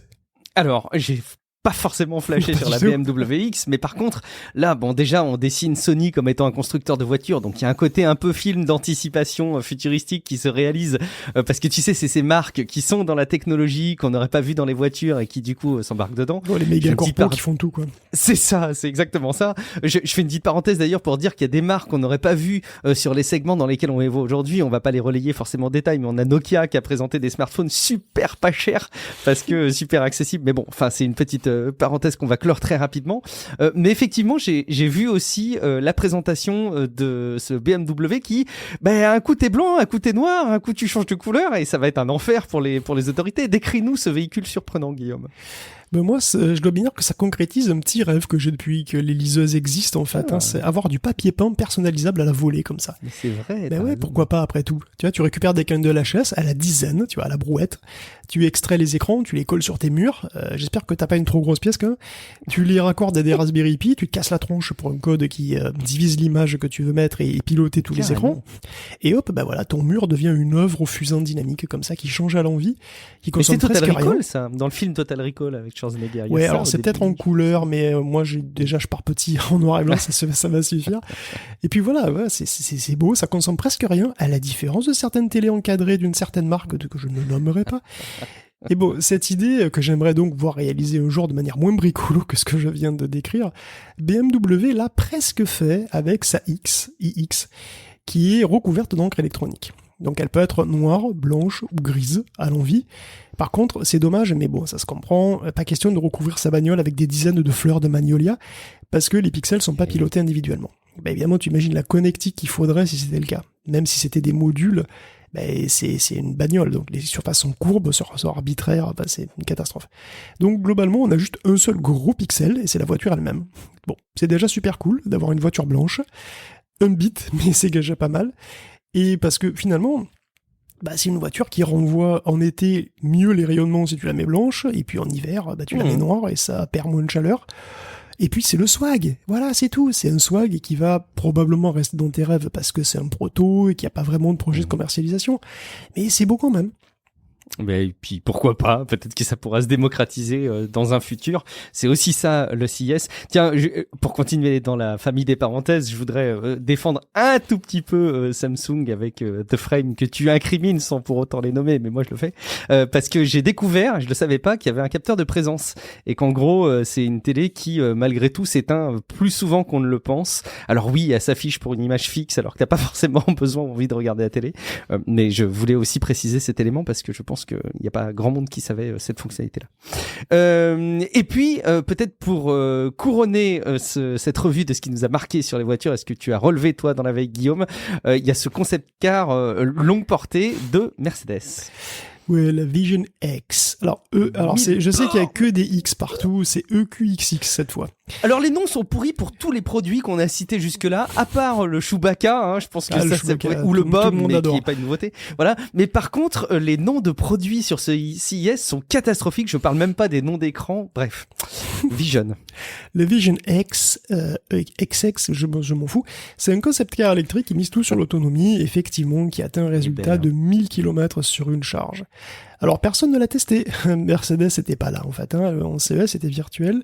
Alors, j'ai pas forcément flashé sur la BMW X, mais par contre, là, bon, déjà, on dessine Sony comme étant un constructeur de voitures, donc il y a un côté un peu film d'anticipation futuristique qui se réalise, parce que tu sais, c'est ces marques qui sont dans la technologie, qu'on n'aurait pas vu dans les voitures et qui, du coup, s'embarquent dedans. Oh, les méga corpos qui font tout, quoi. C'est ça, c'est exactement ça. Je fais une petite parenthèse d'ailleurs pour dire qu'il y a des marques qu'on n'aurait pas vues sur les segments dans lesquels on évoque aujourd'hui. On va pas les relayer forcément en détail, mais on a Nokia qui a présenté des smartphones super pas chers, parce que super accessibles. Mais bon, enfin, c'est une petite parenthèse qu'on va clore très rapidement. Mais effectivement, j'ai vu aussi la présentation de ce BMW qui, un coup t'es blanc, un coup t'es noir, un coup tu changes de couleur, et ça va être un enfer pour les autorités. Décris-nous ce véhicule surprenant, Guillaume. Ben moi, je dois bien dire que ça concrétise un petit rêve que j'ai depuis que les liseuses existent en fait. Hein, c'est avoir du papier peint personnalisable à la volée comme ça. Mais c'est vrai. Ben ouais, pourquoi pas après tout. Tu vois, tu récupères des cannes de LHS à la dizaine, tu vois, à la brouette. Tu extrais les écrans, tu les colles sur tes murs. J'espère que t'as pas une trop grosse pièce quand même. Tu les raccordes à des Raspberry Pi, tu te casses la tronche pour un code qui divise l'image que tu veux mettre et piloter tous les écrans. Et hop, ben voilà, ton mur devient une œuvre au fusain dynamique comme ça qui change à l'envie, qui consomme presque rien. C'est Total Recall, ça, dans le film Total Recall avec Schwarzenegger. Ouais, alors c'est peut-être en couleur, mais moi je pars petit en noir et blanc, ça va suffire. Et puis voilà, ouais, c'est beau, ça consomme presque rien, à la différence de certaines télés encadrées d'une certaine marque que je ne nommerai pas. Et bon, cette idée que j'aimerais donc voir réaliser un jour de manière moins bricolo que ce que je viens de décrire, BMW l'a presque fait avec sa iX, qui est recouverte d'encre électronique. Donc elle peut être noire, blanche ou grise à l'envie. Par contre, c'est dommage, mais bon, ça se comprend, pas question de recouvrir sa bagnole avec des dizaines de fleurs de magnolia, parce que les pixels sont pas pilotés individuellement. Bah, évidemment, tu imagines la connectique qu'il faudrait si c'était le cas. Même si c'était des modules, c'est une bagnole, donc les surfaces sont courbes, sont arbitraires, c'est une catastrophe. Donc globalement, on a juste un seul gros pixel, et c'est la voiture elle-même. Bon, c'est déjà super cool d'avoir une voiture blanche, un bit, mais c'est déjà pas mal. Et parce que finalement, c'est une voiture qui renvoie en été mieux les rayonnements si tu la mets blanche, et puis en hiver, tu la mets noire et ça perd moins de chaleur. Et puis c'est le swag, voilà, c'est tout. C'est un swag qui va probablement rester dans tes rêves parce que c'est un proto et qu'il n'y a pas vraiment de projet de commercialisation. Mais c'est beau quand même. Et puis pourquoi pas, peut-être que ça pourra se démocratiser dans un futur. C'est aussi ça le CES. Tiens, pour continuer dans la famille des parenthèses, je voudrais défendre un tout petit peu Samsung avec The Frame que tu incrimines sans pour autant les nommer, mais moi je le fais parce que j'ai découvert, je le savais pas, qu'il y avait un capteur de présence et qu'en gros c'est une télé qui malgré tout s'éteint plus souvent qu'on ne le pense. Alors oui, elle s'affiche pour une image fixe alors que t'as pas forcément besoin ou envie de regarder la télé, mais je voulais aussi préciser cet élément parce que je pense qu'il n'y a pas grand monde qui savait cette fonctionnalité-là. Et puis, peut-être pour couronner cette revue de ce qui nous a marqué sur les voitures, est-ce que tu as relevé, toi, dans la veille, Guillaume, il y a ce concept car longue portée de Mercedes. Ouais, la Vision X. Alors, je sais qu'il y a que des X partout, c'est EQXX cette fois. Alors, les noms sont pourris pour tous les produits qu'on a cités jusque-là, à part le Chewbacca, je pense que ou le Bob, mais qui n'est pas une nouveauté. Voilà. Mais par contre, les noms de produits sur ce CES sont catastrophiques. Je parle même pas des noms d'écran. Bref. Vision. Le Vision X, XX, je m'en fous. C'est un concept car électrique qui mise tout sur l'autonomie, effectivement, qui atteint un résultat de 1000 km sur une charge. Alors, personne ne l'a testé. Mercedes n'était pas là, en fait. En CES, c'était virtuel.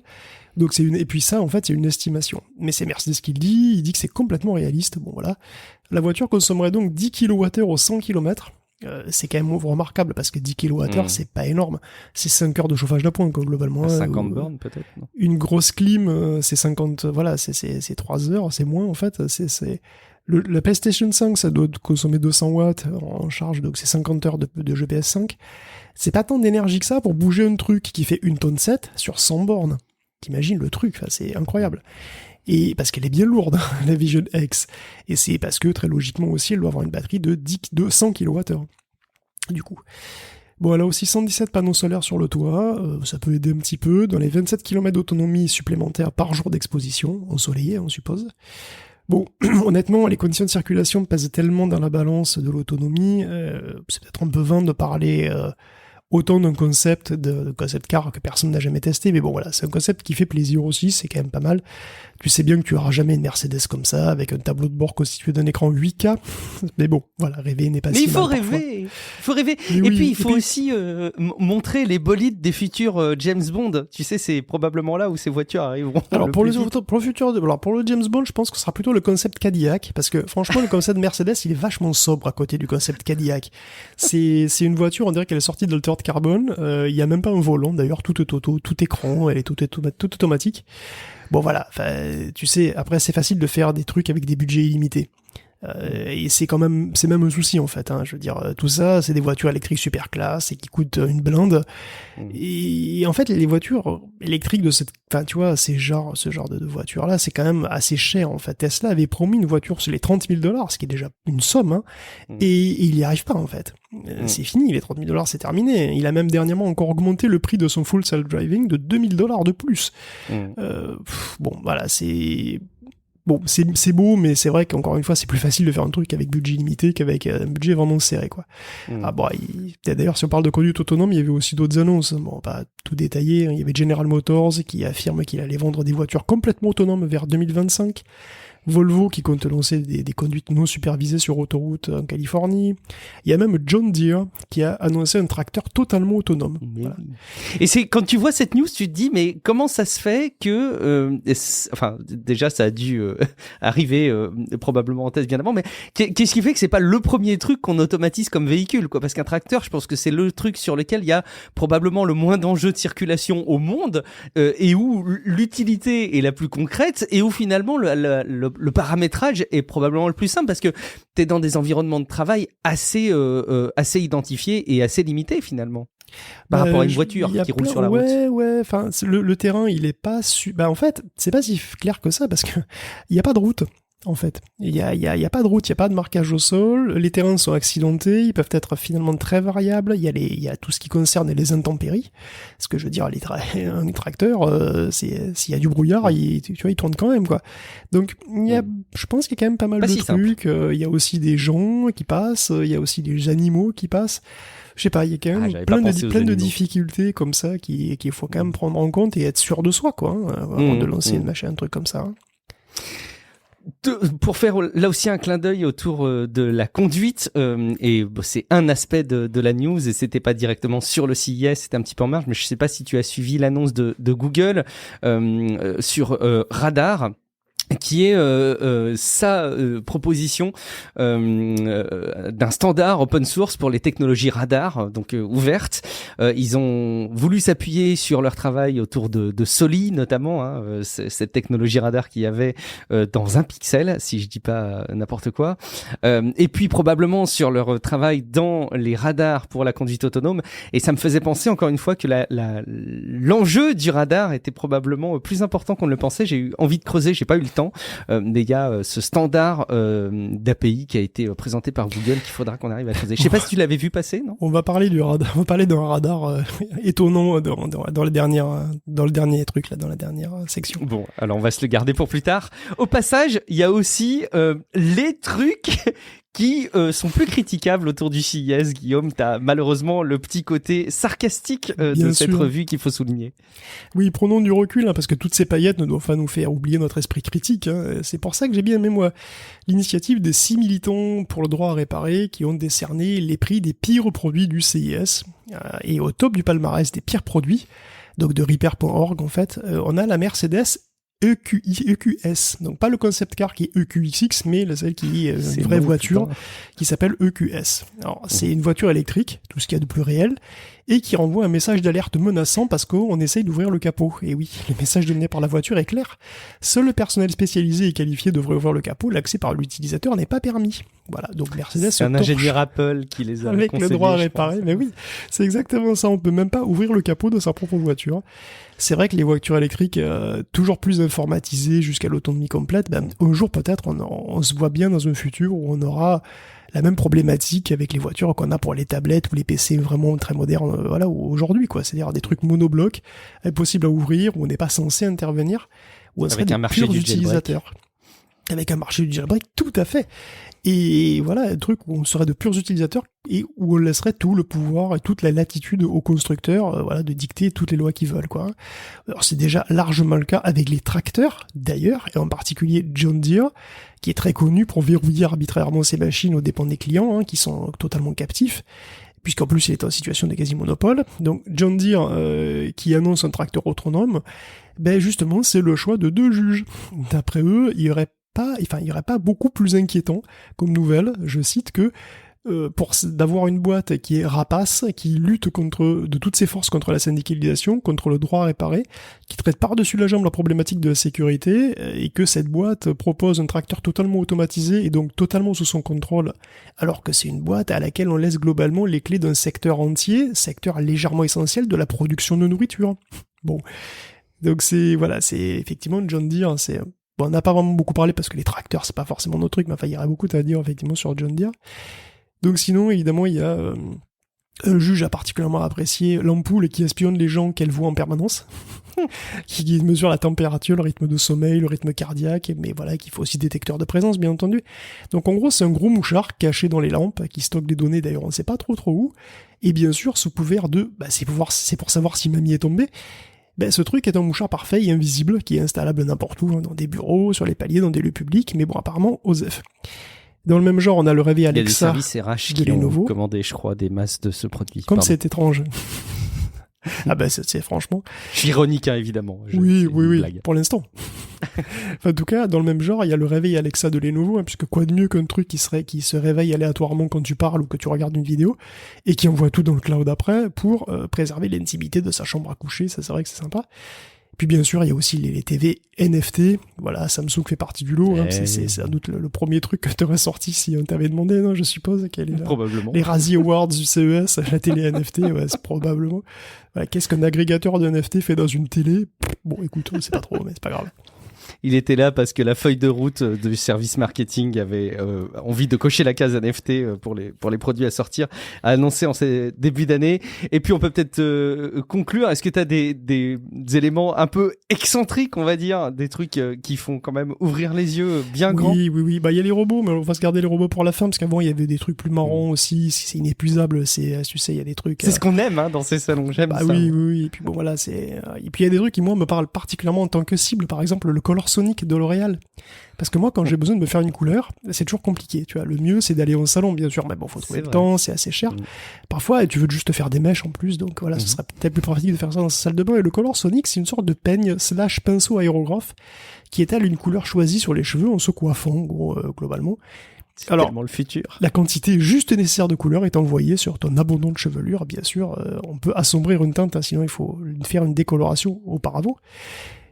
Donc et puis ça, en fait, c'est une estimation. Mais c'est Mercedes qui le dit, il dit que c'est complètement réaliste. Bon, voilà. La voiture consommerait donc 10 kWh au 100 km. C'est quand même remarquable parce que 10 kWh, c'est pas énorme. C'est 5 heures de chauffage d'appoint, quoi, globalement. 50 bornes, peut-être, non ? Une grosse clim, c'est 50, voilà, c'est 3 heures, c'est moins, en fait. La PlayStation 5, ça doit consommer 200 watts en charge, donc c'est 50 heures de GPS 5. C'est pas tant d'énergie que ça pour bouger un truc qui fait 1,7 tonne sur 100 bornes. T'imagines le truc, c'est incroyable. Et parce qu'elle est bien lourde, la Vision X. Et c'est parce que, très logiquement aussi, elle doit avoir une batterie de 100 kWh. Du coup. Bon, elle a aussi 117 panneaux solaires sur le toit, ça peut aider un petit peu, dans les 27 km d'autonomie supplémentaire par jour d'exposition, ensoleillée, on suppose. Bon, honnêtement, les conditions de circulation pèsent tellement dans la balance de l'autonomie, c'est peut-être un peu vain de parler autant d'un concept car que personne n'a jamais testé, mais bon voilà, c'est un concept qui fait plaisir aussi, c'est quand même pas mal. Tu sais bien que tu auras jamais une Mercedes comme ça, avec un tableau de bord constitué d'un écran 8K, mais bon, voilà, rêver n'est pas si mal. Mais il faut rêver, et puis il faut aussi montrer les bolides des futurs James Bond, tu sais, c'est probablement là où ces voitures arriveront. Alors pour le James Bond, je pense que ce sera plutôt le concept Cadillac, parce que franchement, le concept Mercedes, il est vachement sobre à côté du concept Cadillac. C'est une voiture, on dirait qu'elle est sortie de l'Altered Carbon, il y a même pas un volant, d'ailleurs, tout est auto, tout écran, elle est tout automatique. Bon voilà, tu sais, après c'est facile de faire des trucs avec des budgets illimités. Et c'est même un souci en fait, je veux dire, tout ça c'est des voitures électriques super classe et qui coûtent une blinde. Et en fait les voitures électriques de tu vois, ce genre de voitures là, c'est quand même assez cher en fait. Tesla avait promis une voiture sur les $30 000, ce qui est déjà une somme, et il y arrive pas en fait. C'est fini, les $30 000 c'est terminé. Il a même dernièrement encore augmenté le prix de son full self-driving de $2 000 de plus. Bon voilà, c'est beau, mais c'est vrai qu'encore une fois, c'est plus facile de faire un truc avec budget limité qu'avec un budget vraiment serré, quoi. Ah bon, d'ailleurs, si on parle de conduite autonome, il y avait aussi d'autres annonces. Bon, pas tout détaillé. Il y avait General Motors qui affirme qu'il allait vendre des voitures complètement autonomes vers 2025. Volvo qui compte lancer des conduites non supervisées sur autoroute en Californie. Il y a même John Deere qui a annoncé un tracteur totalement autonome. Voilà. Et c'est quand tu vois cette news, tu te dis mais comment ça se fait que déjà ça a dû arriver probablement en test bien avant, mais qu'est-ce qui fait que c'est pas le premier truc qu'on automatise comme véhicule, quoi? Parce qu'un tracteur, je pense que c'est le truc sur lequel il y a probablement le moins d'enjeux de circulation au monde et où l'utilité est la plus concrète et où finalement le paramétrage est probablement le plus simple parce que t'es dans des environnements de travail assez identifiés et assez limités finalement. Par rapport à une voiture qui roule sur la route. Ouais, enfin, le terrain, il est pas en fait, c'est pas si clair que ça, parce que il y a pas de route, en fait. Il y a pas de route, il y a pas de marquage au sol, les terrains sont accidentés, ils peuvent être finalement très variables, il y a tout ce qui concerne les intempéries. Ce que je veux dire, un tracteur, s'il y a du brouillard, il tourne quand même, quoi. Donc, je pense qu'il y a quand même pas mal de trucs, il y a aussi des gens qui passent, il y a aussi des animaux qui passent. Je sais pas, il y a quand même plein de difficultés comme ça qu'il faut quand même prendre en compte et être sûr de soi, quoi, avant de lancer un truc comme ça. Pour faire là aussi un clin d'œil autour de la conduite, et c'est un aspect de la news et c'était pas directement sur le CES, c'était un petit peu en marge, mais je sais pas si tu as suivi l'annonce de Google sur Radar, qui est sa proposition d'un standard open source pour les technologies radar, donc ouvertes. Ils ont voulu s'appuyer sur leur travail autour de Soli notamment, cette technologie radar qu'il y avait dans un pixel, si je dis pas n'importe quoi, et puis probablement sur leur travail dans les radars pour la conduite autonome. Et ça me faisait penser encore une fois que l'enjeu du radar était probablement plus important qu'on ne le pensait. J'ai eu envie de creuser, j'ai pas eu le temps, mais il y a ce standard d'API qui a été présenté par Google qu'il faudra qu'on arrive à creuser. Je sais pas si tu l'avais vu passer, non? On va parler du radar, on va parler d'un radar étonnant dans le dernier truc là, dans la dernière section. Bon, alors on va se le garder pour plus tard. Au passage, il y a aussi les trucs qui sont plus critiquables autour du CES. Guillaume, t'as malheureusement le petit côté sarcastique de cette revue qu'il faut souligner. Oui, prenons du recul, parce que toutes ces paillettes ne doivent pas nous faire oublier notre esprit critique. C'est pour ça que j'ai bien aimé, moi, l'initiative des 6 militants pour le droit à réparer qui ont décerné les prix des pires produits du CES. Et au top du palmarès des pires produits, donc de repair.org en fait, on a la Mercedes EQS, donc pas le concept car qui est EQXX, mais celle qui est une vraie voiture qui s'appelle EQS. Alors c'est une voiture électrique, tout ce qu'il y a de plus réel, et qui renvoie un message d'alerte menaçant parce qu'on essaye d'ouvrir le capot. Et oui, le message donné par la voiture est clair. Seul le personnel spécialisé et qualifié devrait ouvrir le capot, l'accès par l'utilisateur n'est pas permis. Voilà, donc Mercedes c'est un ingénieur Apple qui les a avec le droit à réparer, mais oui, c'est exactement ça, on peut même pas ouvrir le capot de sa propre voiture. C'est vrai que les voitures électriques, toujours plus informatisées jusqu'à l'autonomie complète, un jour peut-être on se voit bien dans un futur où on aura la même problématique avec les voitures qu'on a pour les tablettes ou les PC vraiment très modernes, voilà, aujourd'hui, quoi. C'est-à-dire des trucs monoblocs, impossibles à ouvrir, où on n'est pas censé intervenir, où on serait des purs utilisateurs. Avec un marché du jailbreak, tout à fait. Et voilà, un truc où on serait de purs utilisateurs et où on laisserait tout le pouvoir et toute la latitude aux constructeurs, voilà, de dicter toutes les lois qu'ils veulent, quoi. Alors c'est déjà largement le cas avec les tracteurs, d'ailleurs, et en particulier John Deere, qui est très connu pour verrouiller arbitrairement ses machines aux dépens des clients, qui sont totalement captifs, puisqu'en plus il est en situation de quasi-monopole. Donc John Deere, qui annonce un tracteur autonome, justement c'est le choix de 2 juges. D'après eux, il y aurait pas beaucoup plus inquiétant comme nouvelle, je cite, que d'avoir une boîte qui est rapace, qui lutte de toutes ses forces contre la syndicalisation, contre le droit à réparer, qui traite par-dessus la jambe la problématique de la sécurité, et que cette boîte propose un tracteur totalement automatisé et donc totalement sous son contrôle, alors que c'est une boîte à laquelle on laisse globalement les clés d'un secteur entier, secteur légèrement essentiel de la production de nourriture. Bon, donc c'est effectivement John Deere, bon, on n'a pas vraiment beaucoup parlé parce que les tracteurs, c'est pas forcément notre truc, mais il y aurait beaucoup à dire effectivement sur John Deere. Donc sinon, évidemment, il y a un juge a particulièrement apprécié l'ampoule qui espionne les gens qu'elle voit en permanence, qui mesure la température, le rythme de sommeil, le rythme cardiaque, mais voilà, qu'il faut aussi détecteur de présence, bien entendu. Donc en gros, c'est un gros mouchard caché dans les lampes, qui stocke des données, d'ailleurs on ne sait pas trop où, et bien sûr, sous couvert de, c'est pour savoir si mamie est tombée. Ce truc est un mouchard parfait et invisible, qui est installable n'importe où, dans des bureaux, sur les paliers, dans des lieux publics, mais bon, apparemment, OSEF. Dans le même genre, on a le réveil Alexa. Il y a des services RH qui ont commandé, je crois, des masses de ce produit. Comme c'est étrange. C'est franchement... Je suis ironique, évidemment. Oui, pour l'instant. En tout cas, dans le même genre, il y a le réveil Alexa de Lenovo, puisque quoi de mieux qu'un truc qui se réveille aléatoirement quand tu parles ou que tu regardes une vidéo, et qui envoie tout dans le cloud après, pour préserver l'intimité de sa chambre à coucher, ça c'est vrai que c'est sympa. Puis bien sûr, il y a aussi les TV NFT. Voilà, Samsung fait partie du lot. Hein, c'est sans doute le premier truc que tu aurais sorti si on t'avait demandé, non, je suppose. Probablement. Les Razzie Awards du CES, la télé NFT, ouais, c'est probablement. Voilà, qu'est-ce qu'un agrégateur de NFT fait dans une télé? Bon, écoute, on sait pas trop, mais c'est pas grave. Il était là parce que la feuille de route du service marketing avait envie de cocher la case NFT pour les produits à sortir, à annoncer en ces débuts d'année. Et puis on peut peut-être conclure. Est-ce que tu as des éléments un peu excentriques, on va dire, des trucs qui font quand même ouvrir les yeux bien grands? Oui. Bah il y a les robots, mais on va se garder les robots pour la fin parce qu'avant il y avait des trucs plus marrants aussi. C'est inépuisable. Tu sais, il y a des trucs. C'est ce qu'on aime dans ces salons. J'aime ça. Oui. Et puis bon voilà, et puis il y a des trucs qui moi me parlent particulièrement en tant que cible. Par exemple le Color Sonic de L'Oréal. Parce que moi, quand j'ai besoin de me faire une couleur, c'est toujours compliqué. Tu vois, le mieux, c'est d'aller au salon, bien sûr. Mais bon, faut trouver le temps, c'est assez cher. Parfois, tu veux juste te faire des mèches en plus. Donc voilà, ce serait peut-être plus pratique de faire ça dans sa salle de bain. Et le Color Sonic, c'est une sorte de peigne / pinceau aérographe qui étale une couleur choisie sur les cheveux en se coiffant, globalement. C'est tellement le futur. La quantité juste nécessaire de couleur est envoyée sur ton abondante chevelure. Bien sûr, on peut assombrir une teinte, sinon il faut faire une décoloration auparavant.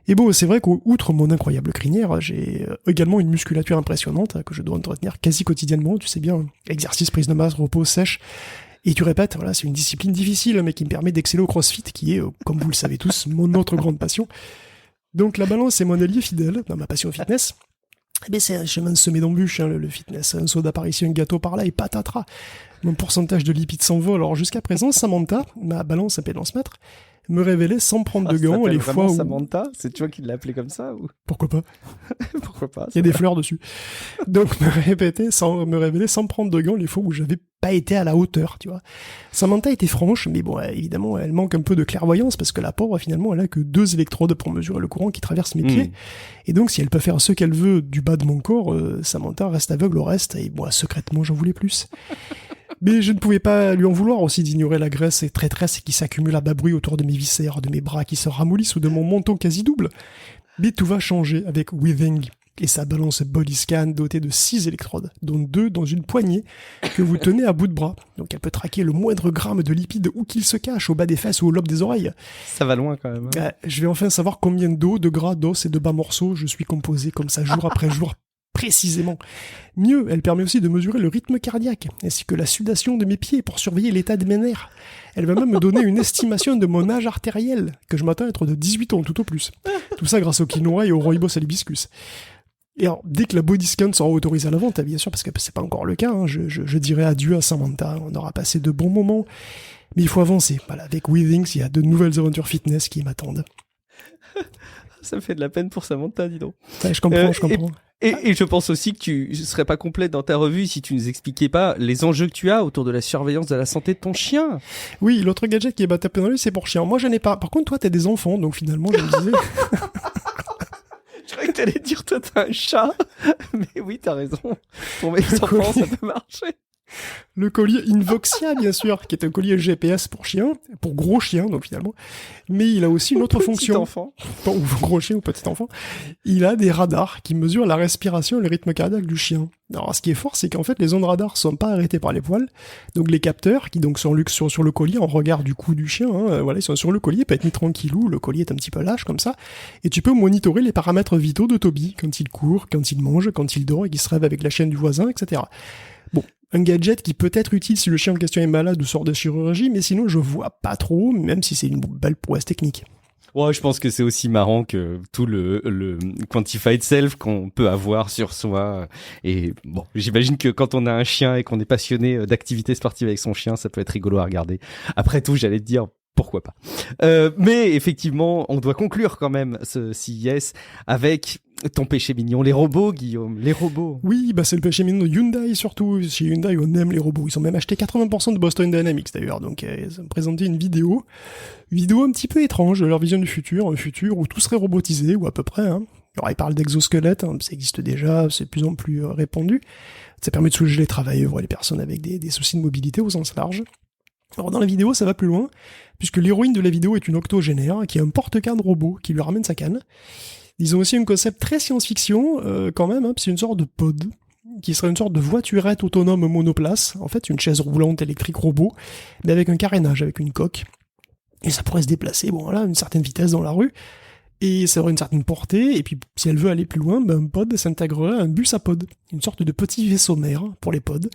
Et bon, c'est vrai qu'outre mon incroyable crinière, j'ai également une musculature impressionnante que je dois entretenir quasi quotidiennement, tu sais bien, exercice, prise de masse, repos, sèche. Et tu répètes, voilà, c'est une discipline difficile, mais qui me permet d'exceller au crossfit, qui est, comme vous le savez tous, mon autre grande passion. Donc la balance est mon allié fidèle dans ma passion fitness. Eh bien, c'est un chemin semé d'embûches, le fitness. Un soda par ici, un gâteau par là, et patatras. Mon pourcentage de lipides s'envole. Alors jusqu'à présent, Samantha, ma balance appelle en ce mètre, me révélait sans prendre de gants les fois où... Samantha, c'est toi qui l'as appelé comme ça ou... Pourquoi pas? Pourquoi pas? Il y a des fleurs dessus. Donc me révélait sans prendre de gants les fois où j'avais pas été à la hauteur, tu vois. Samantha était franche, mais bon, évidemment, elle manque un peu de clairvoyance parce que la pauvre, finalement, elle a que 2 électrodes pour mesurer le courant qui traverse mes pieds. Et donc, si elle peut faire ce qu'elle veut du bas de mon corps, Samantha reste aveugle au reste et moi, secrètement, j'en voulais plus. Mais je ne pouvais pas lui en vouloir aussi d'ignorer la graisse et traîtresse qui s'accumule à bas bruit autour de mes viscères, de mes bras qui se ramollissent ou de mon menton quasi double. Mais tout va changer avec Withing et sa balance body scan dotée de 6 électrodes, dont 2 dans une poignée que vous tenez à bout de bras. Donc elle peut traquer le moindre gramme de lipides où qu'il se cache, au bas des fesses ou au lobe des oreilles. Ça va loin quand même. Hein. Je vais enfin savoir combien d'eau, de gras, d'os et de bas morceaux je suis composé comme ça jour après jour. Précisément. Mieux, elle permet aussi de mesurer le rythme cardiaque, ainsi que la sudation de mes pieds pour surveiller l'état de mes nerfs. Elle va même me donner une estimation de mon âge artériel, que je m'attends à être de 18 ans tout au plus. Tout ça grâce au quinoa et au rooibos à l'hibiscus. Et alors, dès que la body scan sera autorisée à la vente, bien sûr, parce que c'est pas encore le cas, hein, je dirai adieu à Samantha, on aura passé de bons moments, mais il faut avancer. Voilà, avec Withings, il y a de nouvelles aventures fitness qui m'attendent. Ça me fait de la peine pour Samantha, dis donc. Ouais, je comprends. Et je pense aussi que tu serais pas complète dans ta revue si tu nous expliquais pas les enjeux que tu as autour de la surveillance de la santé de ton chien. Oui, l'autre gadget qui est tapé dans l'œil, c'est pour chien. Moi, j'en ai pas. Par contre, toi, t'as des enfants, donc finalement, je me disais... Je croyais que t'allais dire toi t'as un chat. Mais oui, t'as raison. Pour mes enfants, ça peut marcher. Le collier Invoxia, bien sûr, qui est un collier GPS pour chien, pour gros chien, donc finalement. Mais il a aussi une autre fonction. Enfant. Ou gros chien ou petit enfant. Il a des radars qui mesurent la respiration et le rythme cardiaque du chien. Alors, ce qui est fort, c'est qu'en fait, les ondes radars sont pas arrêtées par les poils. Donc, les capteurs, qui donc sont sur le collier, en regard du cou du chien, voilà, ils sont sur le collier, il peut être mis tranquillou, le collier est un petit peu lâche, comme ça. Et tu peux monitorer les paramètres vitaux de Toby, quand il court, quand il mange, quand il dort et qu'il se rêve avec la chienne du voisin, etc. Bon. Un gadget qui peut être utile si le chien en question est malade ou sort de chirurgie, mais sinon je vois pas trop, même si c'est une belle prouesse technique. Ouais, je pense que c'est aussi marrant que tout le quantified self qu'on peut avoir sur soi. Et bon, j'imagine que quand on a un chien et qu'on est passionné d'activité sportive avec son chien, ça peut être rigolo à regarder. Après tout, j'allais te dire... Pourquoi pas. Mais effectivement, on doit conclure quand même ce CES avec ton péché mignon, les robots, Guillaume, les robots. Oui, bah c'est le péché mignon de Hyundai surtout. Chez Hyundai, on aime les robots. Ils ont même acheté 80% de Boston Dynamics d'ailleurs. Donc ils ont présenté une vidéo un petit peu étrange de leur vision du futur, un futur où tout serait robotisé, ou à peu près. Hein. Alors ils parlent d'exosquelettes, ça existe déjà, c'est de plus en plus répandu. Ça permet de soulager les travailleurs et les personnes avec des soucis de mobilité au sens large. Alors dans la vidéo, ça va plus loin, puisque l'héroïne de la vidéo est une octogénaire qui a un porte-canne robot qui lui ramène sa canne. Ils ont aussi un concept très science-fiction, quand même, c'est une sorte de pod, qui serait une sorte de voiturette autonome monoplace, en fait une chaise roulante électrique robot, mais avec un carénage, avec une coque. Et ça pourrait se déplacer, à une certaine vitesse dans la rue. Et ça aura une certaine portée, et puis si elle veut aller plus loin, un pod s'intégrerait à un bus à pod, une sorte de petit vaisseau mère pour les pods.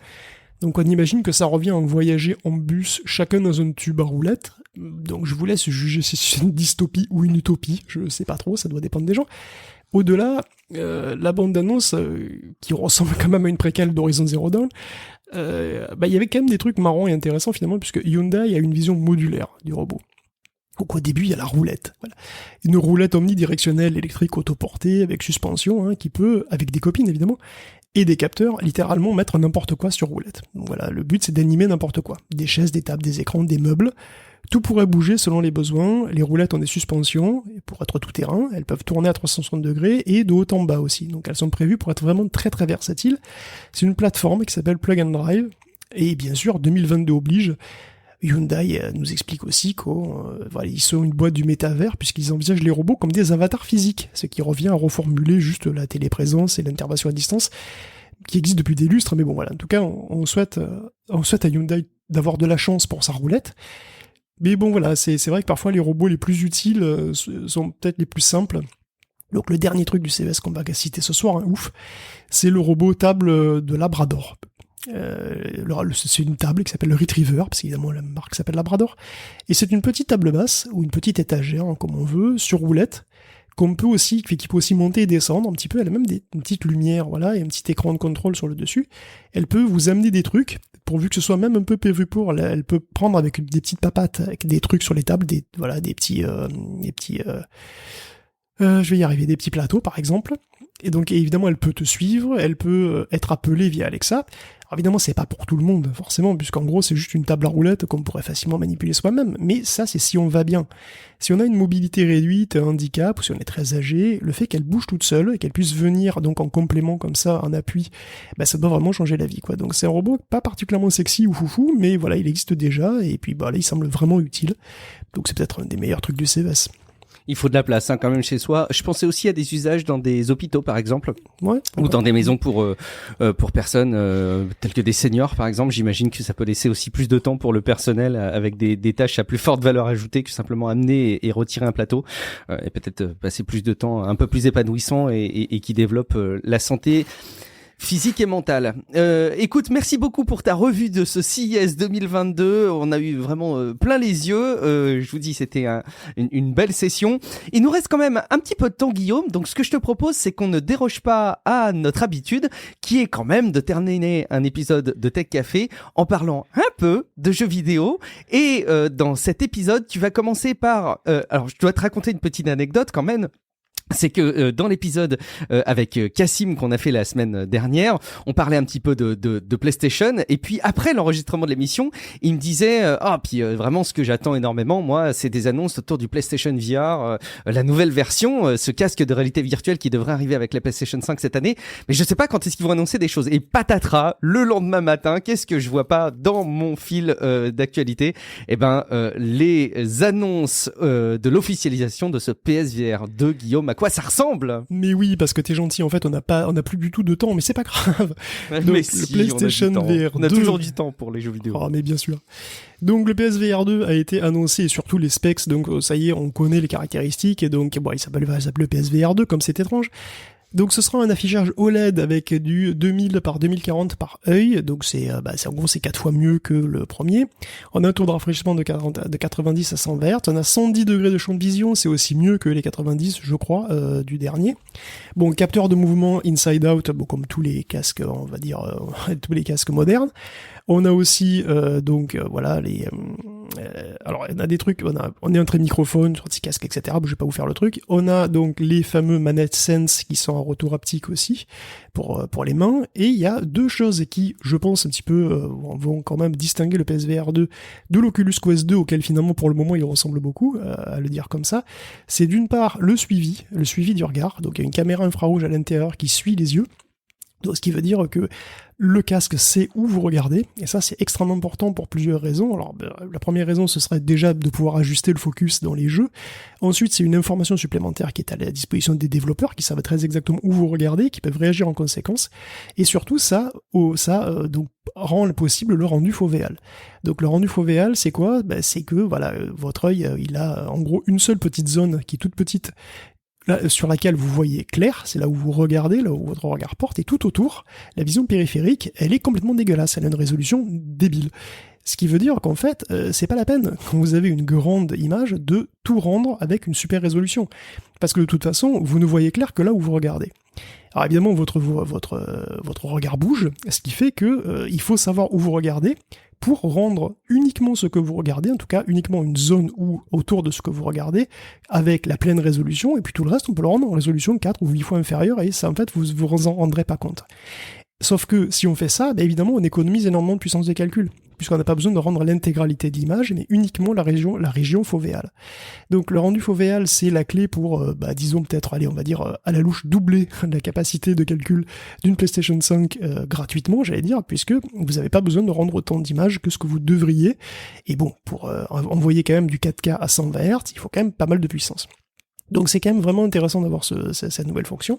Donc on imagine que ça revient à voyager en bus, chacun dans un tube à roulettes. Donc je vous laisse juger si c'est une dystopie ou une utopie, je sais pas trop, ça doit dépendre des gens. Au-delà, la bande-annonce, qui ressemble quand même à une préquelle d'Horizon Zero Dawn, y avait quand même des trucs marrants et intéressants finalement, puisque Hyundai a une vision modulaire du robot. Donc au début, il y a la roulette. Voilà. Une roulette omnidirectionnelle électrique autoportée avec suspension, qui peut, avec des copines évidemment, et des capteurs, littéralement mettre n'importe quoi sur roulette. Donc voilà, le but c'est d'animer n'importe quoi. Des chaises, des tables, des écrans, des meubles. Tout pourrait bouger selon les besoins. Les roulettes ont des suspensions, et pour être tout terrain, elles peuvent tourner à 360 degrés et de haut en bas aussi. Donc elles sont prévues pour être vraiment très très versatiles. C'est une plateforme qui s'appelle Plug and Drive. Et bien sûr, 2022 oblige. Hyundai nous explique aussi qu'ils sont une boîte du métavers puisqu'ils envisagent les robots comme des avatars physiques, ce qui revient à reformuler juste la téléprésence et l'intervention à distance qui existent depuis des lustres, mais bon voilà, en tout cas on souhaite à Hyundai d'avoir de la chance pour sa roulette. Mais bon voilà, c'est vrai que parfois les robots les plus utiles sont peut-être les plus simples. Donc le dernier truc du CES qu'on va citer ce soir, ouf, c'est le robot table de Labrador. C'est une table qui s'appelle le Retriever, parce qu'évidemment la marque s'appelle Labrador, et c'est une petite table basse, ou une petite étagère, comme on veut, sur roulette, qui peut aussi monter et descendre un petit peu. Elle a même une petite lumière, voilà, et un petit écran de contrôle sur le dessus. Elle peut vous amener des trucs, pourvu que ce soit même un peu prévu pour. Elle peut prendre avec des petites papates, avec des trucs sur les tables, des petits je vais y arriver, des petits plateaux par exemple. Et donc évidemment elle peut te suivre, elle peut être appelée via Alexa. Alors évidemment c'est pas pour tout le monde forcément, puisqu'en gros c'est juste une table à roulettes qu'on pourrait facilement manipuler soi-même, mais ça c'est si on va bien. Si on a une mobilité réduite, un handicap, ou si on est très âgé, le fait qu'elle bouge toute seule et qu'elle puisse venir donc en complément comme ça, en appui, ça doit vraiment changer la vie quoi. Donc c'est un robot pas particulièrement sexy ou foufou, mais voilà il existe déjà, et puis là il semble vraiment utile. Donc c'est peut-être un des meilleurs trucs du CES. Il faut de la place quand même chez soi. Je pensais aussi à des usages dans des hôpitaux par exemple, ou dans des maisons pour personnes telles que des seniors par exemple. J'imagine que ça peut laisser aussi plus de temps pour le personnel avec des tâches à plus forte valeur ajoutée que simplement amener et retirer un plateau, et peut-être passer plus de temps un peu plus épanouissant et qui développe la santé physique et mentale. Écoute, merci beaucoup pour ta revue de ce CES 2022. On a eu vraiment plein les yeux. Je vous dis, c'était une belle session. Il nous reste quand même un petit peu de temps, Guillaume. Donc, ce que je te propose, c'est qu'on ne déroge pas à notre habitude, qui est quand même de terminer un épisode de Tech Café en parlant un peu de jeux vidéo. Et dans cet épisode, tu vas commencer par... alors, je dois te raconter une petite anecdote quand même. C'est que dans l'épisode avec Cassim qu'on a fait la semaine dernière, on parlait un petit peu de PlayStation, et puis après l'enregistrement de l'émission, il me disait vraiment ce que j'attends énormément moi, c'est des annonces autour du PlayStation VR, la nouvelle version, ce casque de réalité virtuelle qui devrait arriver avec la PlayStation 5 cette année, mais je sais pas quand est-ce qu'ils vont annoncer des choses. Et patatras, le lendemain matin, qu'est-ce que je vois pas dans mon fil d'actualité? Les annonces de l'officialisation de ce PSVR 2, Guillaume. À quoi ça ressemble? Mais oui, parce que t'es gentil, en fait, on n'a plus du tout de temps, mais c'est pas grave. Donc, mais le PlayStation VR 2... On a toujours du temps pour les jeux vidéo. Oh, mais bien sûr. Donc, le PSVR 2 a été annoncé, et surtout les specs, donc ça y est, on connaît les caractéristiques, et donc, il s'appelle le PSVR 2, comme c'est étrange. Donc ce sera un affichage OLED avec du 2000 par 2040 par œil, donc en gros c'est 4 fois mieux que le premier. On a un taux de rafraîchissement de 90 à 100 Hz, on a 110 degrés de champ de vision, c'est aussi mieux que les 90 je crois du dernier. Bon, capteur de mouvement inside out, comme tous les casques, on va dire tous les casques modernes. On a aussi alors on a des trucs, on est un trait microphone sur petit casque, etc. Je vais pas vous faire le truc. On a donc les fameux manettes Sense qui sont en retour haptique aussi pour les mains. Et il y a deux choses qui, je pense, un petit peu vont quand même distinguer le PSVR 2 de l'Oculus Quest 2, auquel finalement pour le moment il ressemble beaucoup, à le dire comme ça. C'est d'une part le suivi du regard. Donc il y a une caméra infrarouge à l'intérieur qui suit les yeux. Donc, ce qui veut dire que le casque sait où vous regardez, et ça c'est extrêmement important pour plusieurs raisons. Alors la première raison ce serait déjà de pouvoir ajuster le focus dans les jeux. Ensuite c'est une information supplémentaire qui est à la disposition des développeurs qui savent très exactement où vous regardez, qui peuvent réagir en conséquence. Et surtout ça donc rend possible le rendu fovéal. Donc le rendu fovéal c'est quoi ? C'est que votre œil il a en gros une seule petite zone qui est toute petite, là, sur laquelle vous voyez clair, c'est là où vous regardez, là où votre regard porte, et tout autour, la vision périphérique, elle est complètement dégueulasse, elle a une résolution débile. Ce qui veut dire qu'en fait, c'est pas la peine, quand vous avez une grande image, de tout rendre avec une super résolution. Parce que de toute façon, vous ne voyez clair que là où vous regardez. Alors évidemment, votre regard bouge, ce qui fait que il faut savoir où vous regardez pour rendre uniquement ce que vous regardez, en tout cas uniquement une zone autour de ce que vous regardez, avec la pleine résolution, et puis tout le reste, on peut le rendre en résolution 4 ou 8 fois inférieure, et ça, en fait, vous en rendrez pas compte. Sauf que si on fait ça, bah évidemment, on économise énormément de puissance de calcul, puisqu'on n'a pas besoin de rendre l'intégralité de l'image, mais uniquement la région fovéale. Donc le rendu fovéal, c'est la clé pour, disons peut-être, allez, on va dire, à la louche, doubler la capacité de calcul d'une PlayStation 5 gratuitement, j'allais dire, puisque vous n'avez pas besoin de rendre autant d'images que ce que vous devriez. Et bon, pour envoyer quand même du 4K à 120 Hz, il faut quand même pas mal de puissance. Donc c'est quand même vraiment intéressant d'avoir cette nouvelle fonction.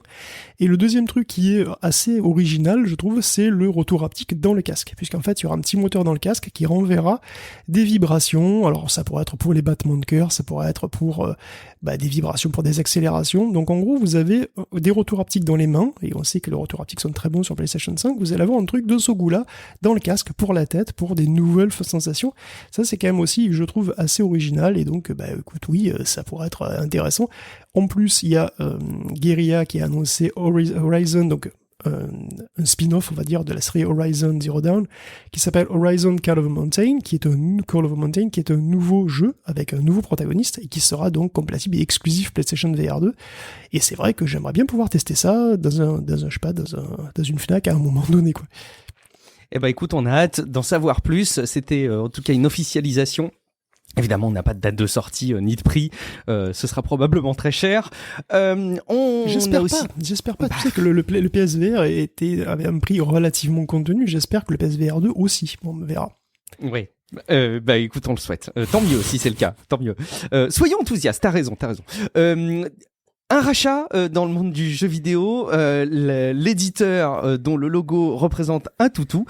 Et le deuxième truc qui est assez original, je trouve, c'est le retour haptique dans le casque. Puisqu'en fait, il y aura un petit moteur dans le casque qui renverra des vibrations. Alors ça pourrait être pour les battements de cœur, ça pourrait être pour des vibrations pour des accélérations. Donc en gros, vous avez des retours haptiques dans les mains, et on sait que les retours haptiques sont très bons sur PlayStation 5. Vous allez avoir un truc de ce goût-là dans le casque pour la tête, pour des nouvelles sensations. Ça, c'est quand même aussi, je trouve, assez original. Et donc, écoute, oui, ça pourrait être intéressant. En plus, il y a Guerrilla qui a annoncé Horizon, donc un spin-off, on va dire, de la série Horizon Zero Dawn, qui s'appelle Horizon Call of a Mountain, qui est un nouveau jeu avec un nouveau protagoniste et qui sera donc compatible et exclusif PlayStation VR 2. Et c'est vrai que j'aimerais bien pouvoir tester ça dans une Fnac à un moment donné, quoi. Eh ben écoute, on a hâte d'en savoir plus. C'était en tout cas une officialisation. Évidemment, on n'a pas de date de sortie ni de prix. Ce sera probablement très cher. J'espère pas. Tu sais que le PSVR avait un prix relativement contenu. J'espère que le PSVR 2 aussi. Bon, on verra. Oui. Écoute, on le souhaite. Tant mieux si c'est le cas. Tant mieux. Soyons enthousiastes. T'as raison. Un rachat dans le monde du jeu vidéo, l'éditeur dont le logo représente un toutou,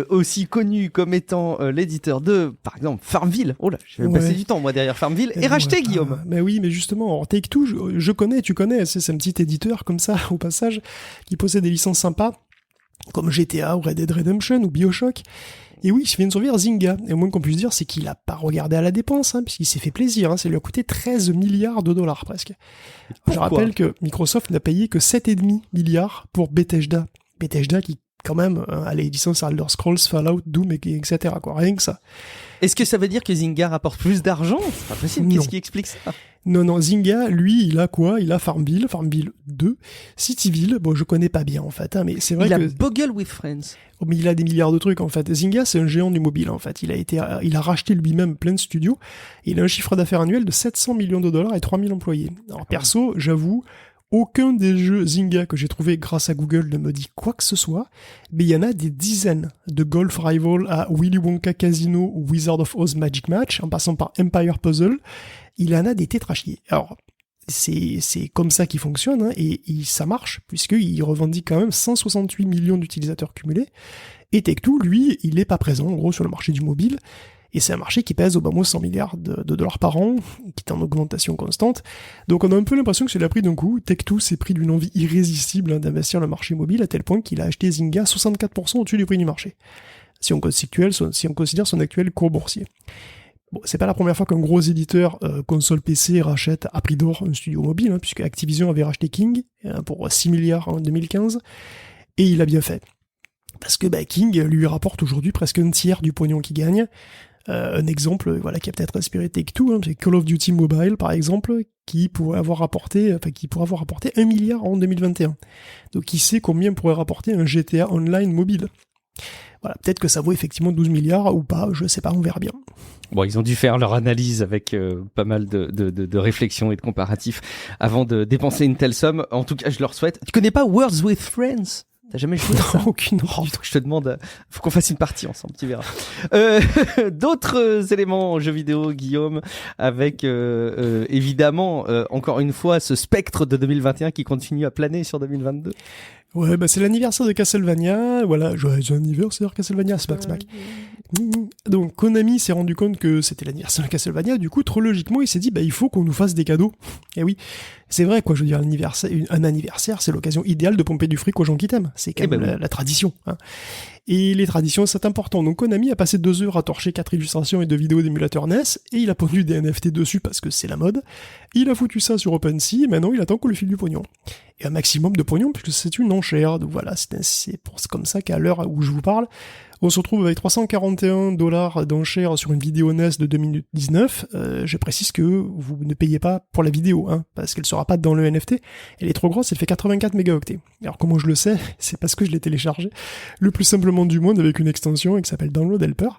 aussi connu comme étant l'éditeur de, par exemple, Farmville. Oh là, je vais passer du temps moi derrière Farmville, est racheté, Guillaume. Mais oui, mais justement, Take-Two, je connais, tu connais, c'est un petit éditeur comme ça, au passage, qui possède des licences sympas, comme GTA ou Red Dead Redemption ou BioShock. Et oui, il vient de survivre Zynga. Et au moins qu'on puisse dire, c'est qu'il a pas regardé à la dépense, puisqu'il s'est fait plaisir. Ça lui a coûté 13 milliards de dollars presque. Je rappelle que Microsoft n'a payé que 7,5 milliards pour Bethesda. Bethesda qui, quand même, a les licences Elder Scrolls, Fallout, Doom, etc. quoi. Rien que ça. Est-ce que ça veut dire que Zynga rapporte plus d'argent ? C'est pas possible. Qu'est-ce qui explique ça ? Non, Zynga, lui, il a quoi ? Il a Farmville 2, Cityville, bon, je connais pas bien, en fait, mais c'est vrai que... Il a Boggle with Friends. Oh, mais il a des milliards de trucs, en fait. Zynga, c'est un géant du mobile, en fait. Il a racheté lui-même plein de studios, et il a un chiffre d'affaires annuel de 700 millions de dollars et 3000 employés. Alors, perso, j'avoue, aucun des jeux Zynga que j'ai trouvé grâce à Google ne me dit quoi que ce soit, mais il y en a des dizaines, de Golf Rival à Willy Wonka Casino ou Wizard of Oz Magic Match, en passant par Empire Puzzle. Il en a des tétrachiers. Alors, c'est comme ça qu'il fonctionne, et ça marche, puisqu'il revendique quand même 168 millions d'utilisateurs cumulés, et Take-Two, lui, il est pas présent, en gros, sur le marché du mobile, et c'est un marché qui pèse au bas mot 100 milliards de dollars par an, qui est en augmentation constante, donc on a un peu l'impression que c'est la pris d'un coup. Take-Two s'est pris d'une envie irrésistible d'investir dans le marché mobile, à tel point qu'il a acheté Zynga 64% au-dessus du prix du marché, si on considère son actuel cours boursier. Bon, c'est pas la première fois qu'un gros éditeur console PC rachète à prix d'or un studio mobile, puisque Activision avait racheté King pour 6 milliards en 2015, et il a bien fait. Parce que King lui rapporte aujourd'hui presque un tiers du pognon qu'il gagne. Un exemple qui a peut-être inspiré Take-Two, c'est Call of Duty Mobile par exemple, qui pourrait avoir rapporté 1 milliard en 2021. Donc qui sait combien pourrait rapporter un GTA Online mobile. Voilà, peut-être que ça vaut effectivement 12 milliards ou pas, je sais pas, on verra bien. Bon, ils ont dû faire leur analyse avec pas mal de réflexions et de comparatifs avant de dépenser une telle somme. En tout cas, je leur souhaite. Tu connais pas Words with Friends ? T'as jamais joué à ça ? Aucune. Je te demande, faut qu'on fasse une partie ensemble, tu verras. D'autres éléments en jeu vidéo, Guillaume, avec évidemment, encore une fois, ce spectre de 2021 qui continue à planer sur 2022. Ouais, c'est l'anniversaire de Castlevania, voilà, joyeux anniversaire Castlevania, smack. Donc Konami s'est rendu compte que c'était l'anniversaire de Castlevania, du coup, trop logiquement, il s'est dit, il faut qu'on nous fasse des cadeaux. Et oui, c'est vrai, quoi. Je veux dire, un anniversaire, c'est l'occasion idéale de pomper du fric aux gens qui t'aiment. C'est quand même la tradition. Hein. Et les traditions, c'est important. Donc Konami a passé 2 heures à torcher 4 illustrations et 2 vidéos d'émulateurs NES, et il a pondu des NFT dessus parce que c'est la mode. Il a foutu ça sur OpenSea, et maintenant il attend qu'on lui file du pognon. Et un maximum de pognon, puisque c'est une enchère. Donc voilà, c'est comme ça qu'à l'heure où je vous parle, on se retrouve avec $341 d'enchères sur une vidéo NES de 2 minutes 19. Je précise que vous ne payez pas pour la vidéo, hein, parce qu'elle sera pas dans le NFT. Elle est trop grosse, elle fait 84 mégaoctets. Alors comment je le sais? C'est parce que je l'ai téléchargé le plus simplement du monde avec une extension qui s'appelle Download Helper.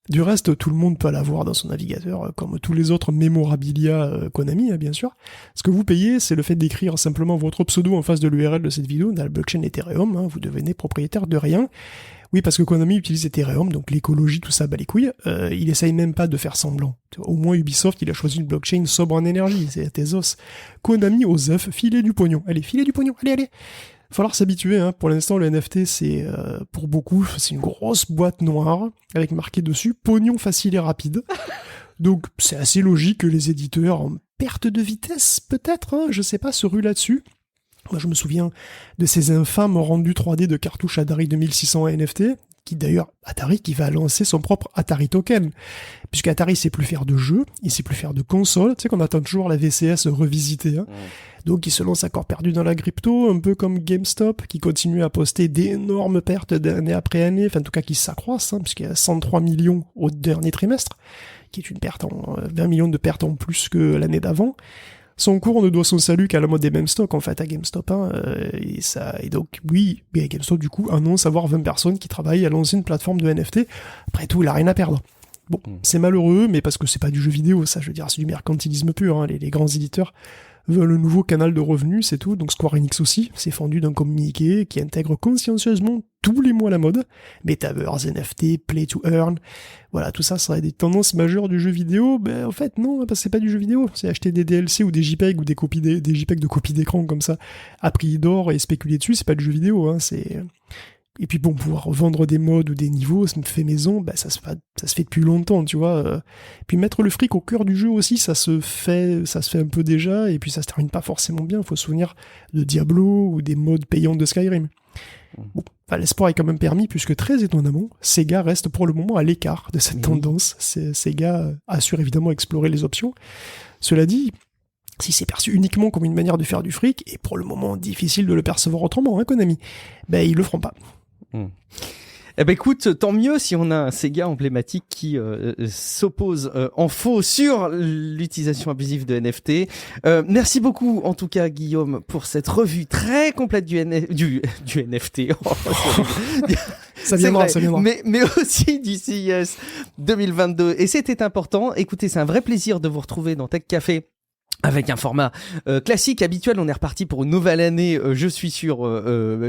Du reste, tout le monde peut l'avoir dans son navigateur, comme tous les autres mémorabilia Konami, hein, bien sûr. Ce que vous payez, c'est le fait d'écrire simplement votre pseudo en face de l'URL de cette vidéo dans la blockchain Ethereum. Hein, vous devenez propriétaire de rien. Oui, parce que Konami utilise Ethereum, donc l'écologie, tout ça, bah les couilles. Il essaye même pas de faire semblant. Au moins Ubisoft, il a choisi une blockchain sobre en énergie, c'est à tes os. Konami aux œufs, filez du pognon. Allez, filez du pognon, allez. Falloir s'habituer, hein. Pour l'instant, le NFT, c'est, pour beaucoup, c'est une grosse boîte noire, avec marqué dessus, pognon facile et rapide. Donc, c'est assez logique que les éditeurs, en perte de vitesse, peut-être, hein, je sais pas, se ruent là-dessus. Moi, je me souviens de ces infâmes rendus 3D de cartouches Atari 2600 NFT, qui d'ailleurs, Atari qui va lancer son propre Atari Token, puisque Atari sait plus faire de jeux, il sait plus faire de consoles, tu sais qu'on attend toujours la VCS revisitée, hein. Donc il se lance à corps perdu dans la crypto, un peu comme GameStop, qui continue à poster d'énormes pertes d'année après année, enfin en tout cas qui s'accroissent, hein, puisqu'il y a 103 millions au dernier trimestre, qui est une perte 20 millions de pertes en plus que l'année d'avant. Son cours ne doit son salut qu'à la mode des mêmes stocks, en fait, à GameStop. Hein, et donc, oui, GameStop, du coup, annonce avoir 20 personnes qui travaillent à lancer une plateforme de NFT. Après tout, il a rien à perdre. Bon, c'est malheureux, mais parce que c'est pas du jeu vidéo, ça, je veux dire, c'est du mercantilisme pur. Hein, les grands éditeurs veulent un nouveau canal de revenus, c'est tout. Donc Square Enix aussi s'est fendu d'un communiqué qui intègre consciencieusement tous les mois la mode. Metaverse, NFT, Play to Earn. Voilà, tout ça serait des tendances majeures du jeu vidéo. Ben, en fait, non, parce que c'est pas du jeu vidéo. C'est acheter des DLC ou des JPEG ou des JPEG de copies d'écran comme ça, à prix d'or et spéculer dessus, c'est pas du jeu vidéo, hein, c'est... Et puis bon, pouvoir revendre des modes ou des niveaux, ça me fait maison, bah ça se fait depuis longtemps, tu vois. Puis mettre le fric au cœur du jeu aussi, ça se fait un peu déjà, et puis ça se termine pas forcément bien. Faut se souvenir de Diablo ou des modes payants de Skyrim. Bon, enfin, l'espoir est quand même permis, puisque très étonnamment, Sega reste pour le moment à l'écart de cette tendance. Sega assure évidemment explorer les options. Cela dit, si c'est perçu uniquement comme une manière de faire du fric, et pour le moment difficile de le percevoir autrement, hein, Konami, ben ils le feront pas. Eh ben écoute, tant mieux si on a un Sega emblématique qui s'oppose en faux sur l'utilisation abusive de NFT. Merci beaucoup en tout cas Guillaume pour cette revue très complète du NFT. Ça viendra. Mais aussi du CES 2022. Et c'était important. Écoutez, c'est un vrai plaisir de vous retrouver dans Tech Café. Avec un format classique, habituel, on est reparti pour une nouvelle année, je suis sûr,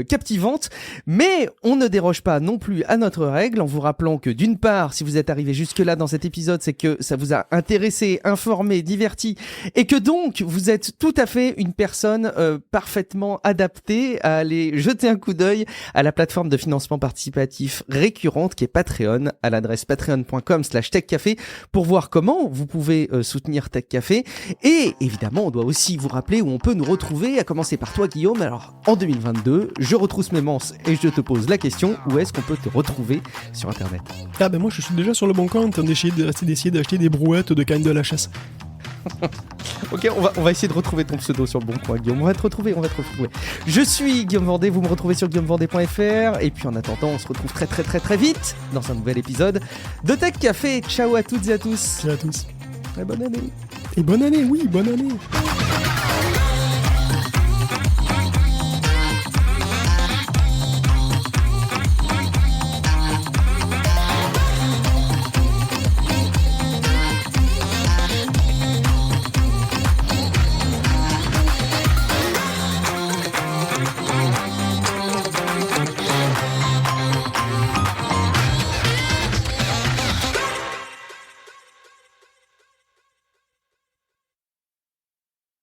captivante. Mais on ne déroge pas non plus à notre règle, en vous rappelant que d'une part, si vous êtes arrivé jusque-là dans cet épisode, c'est que ça vous a intéressé, informé, diverti, et que donc vous êtes tout à fait une personne parfaitement adaptée à aller jeter un coup d'œil à la plateforme de financement participatif récurrente qui est Patreon, à l'adresse patreon.com/techcafé, pour voir comment vous pouvez soutenir Tech Café. Et évidemment, on doit aussi vous rappeler où on peut nous retrouver, à commencer par toi Guillaume. Alors, en 2022, je retrousse mes manches et je te pose la question, où est-ce qu'on peut te retrouver sur Internet? Ah ben moi je suis déjà sur le bon camp en train d'essayer d'acheter des brouettes de canne de la chasse. Ok, on va essayer de retrouver ton pseudo sur le bon coin, Guillaume. On va te retrouver. Je suis Guillaume Vendée, vous me retrouvez sur guillaumevendée.fr. Et puis en attendant, on se retrouve très très très très vite dans un nouvel épisode de Tech Café. Ciao à toutes et à tous. Ciao à tous. Et bonne année. Et bonne année, oui, bonne année.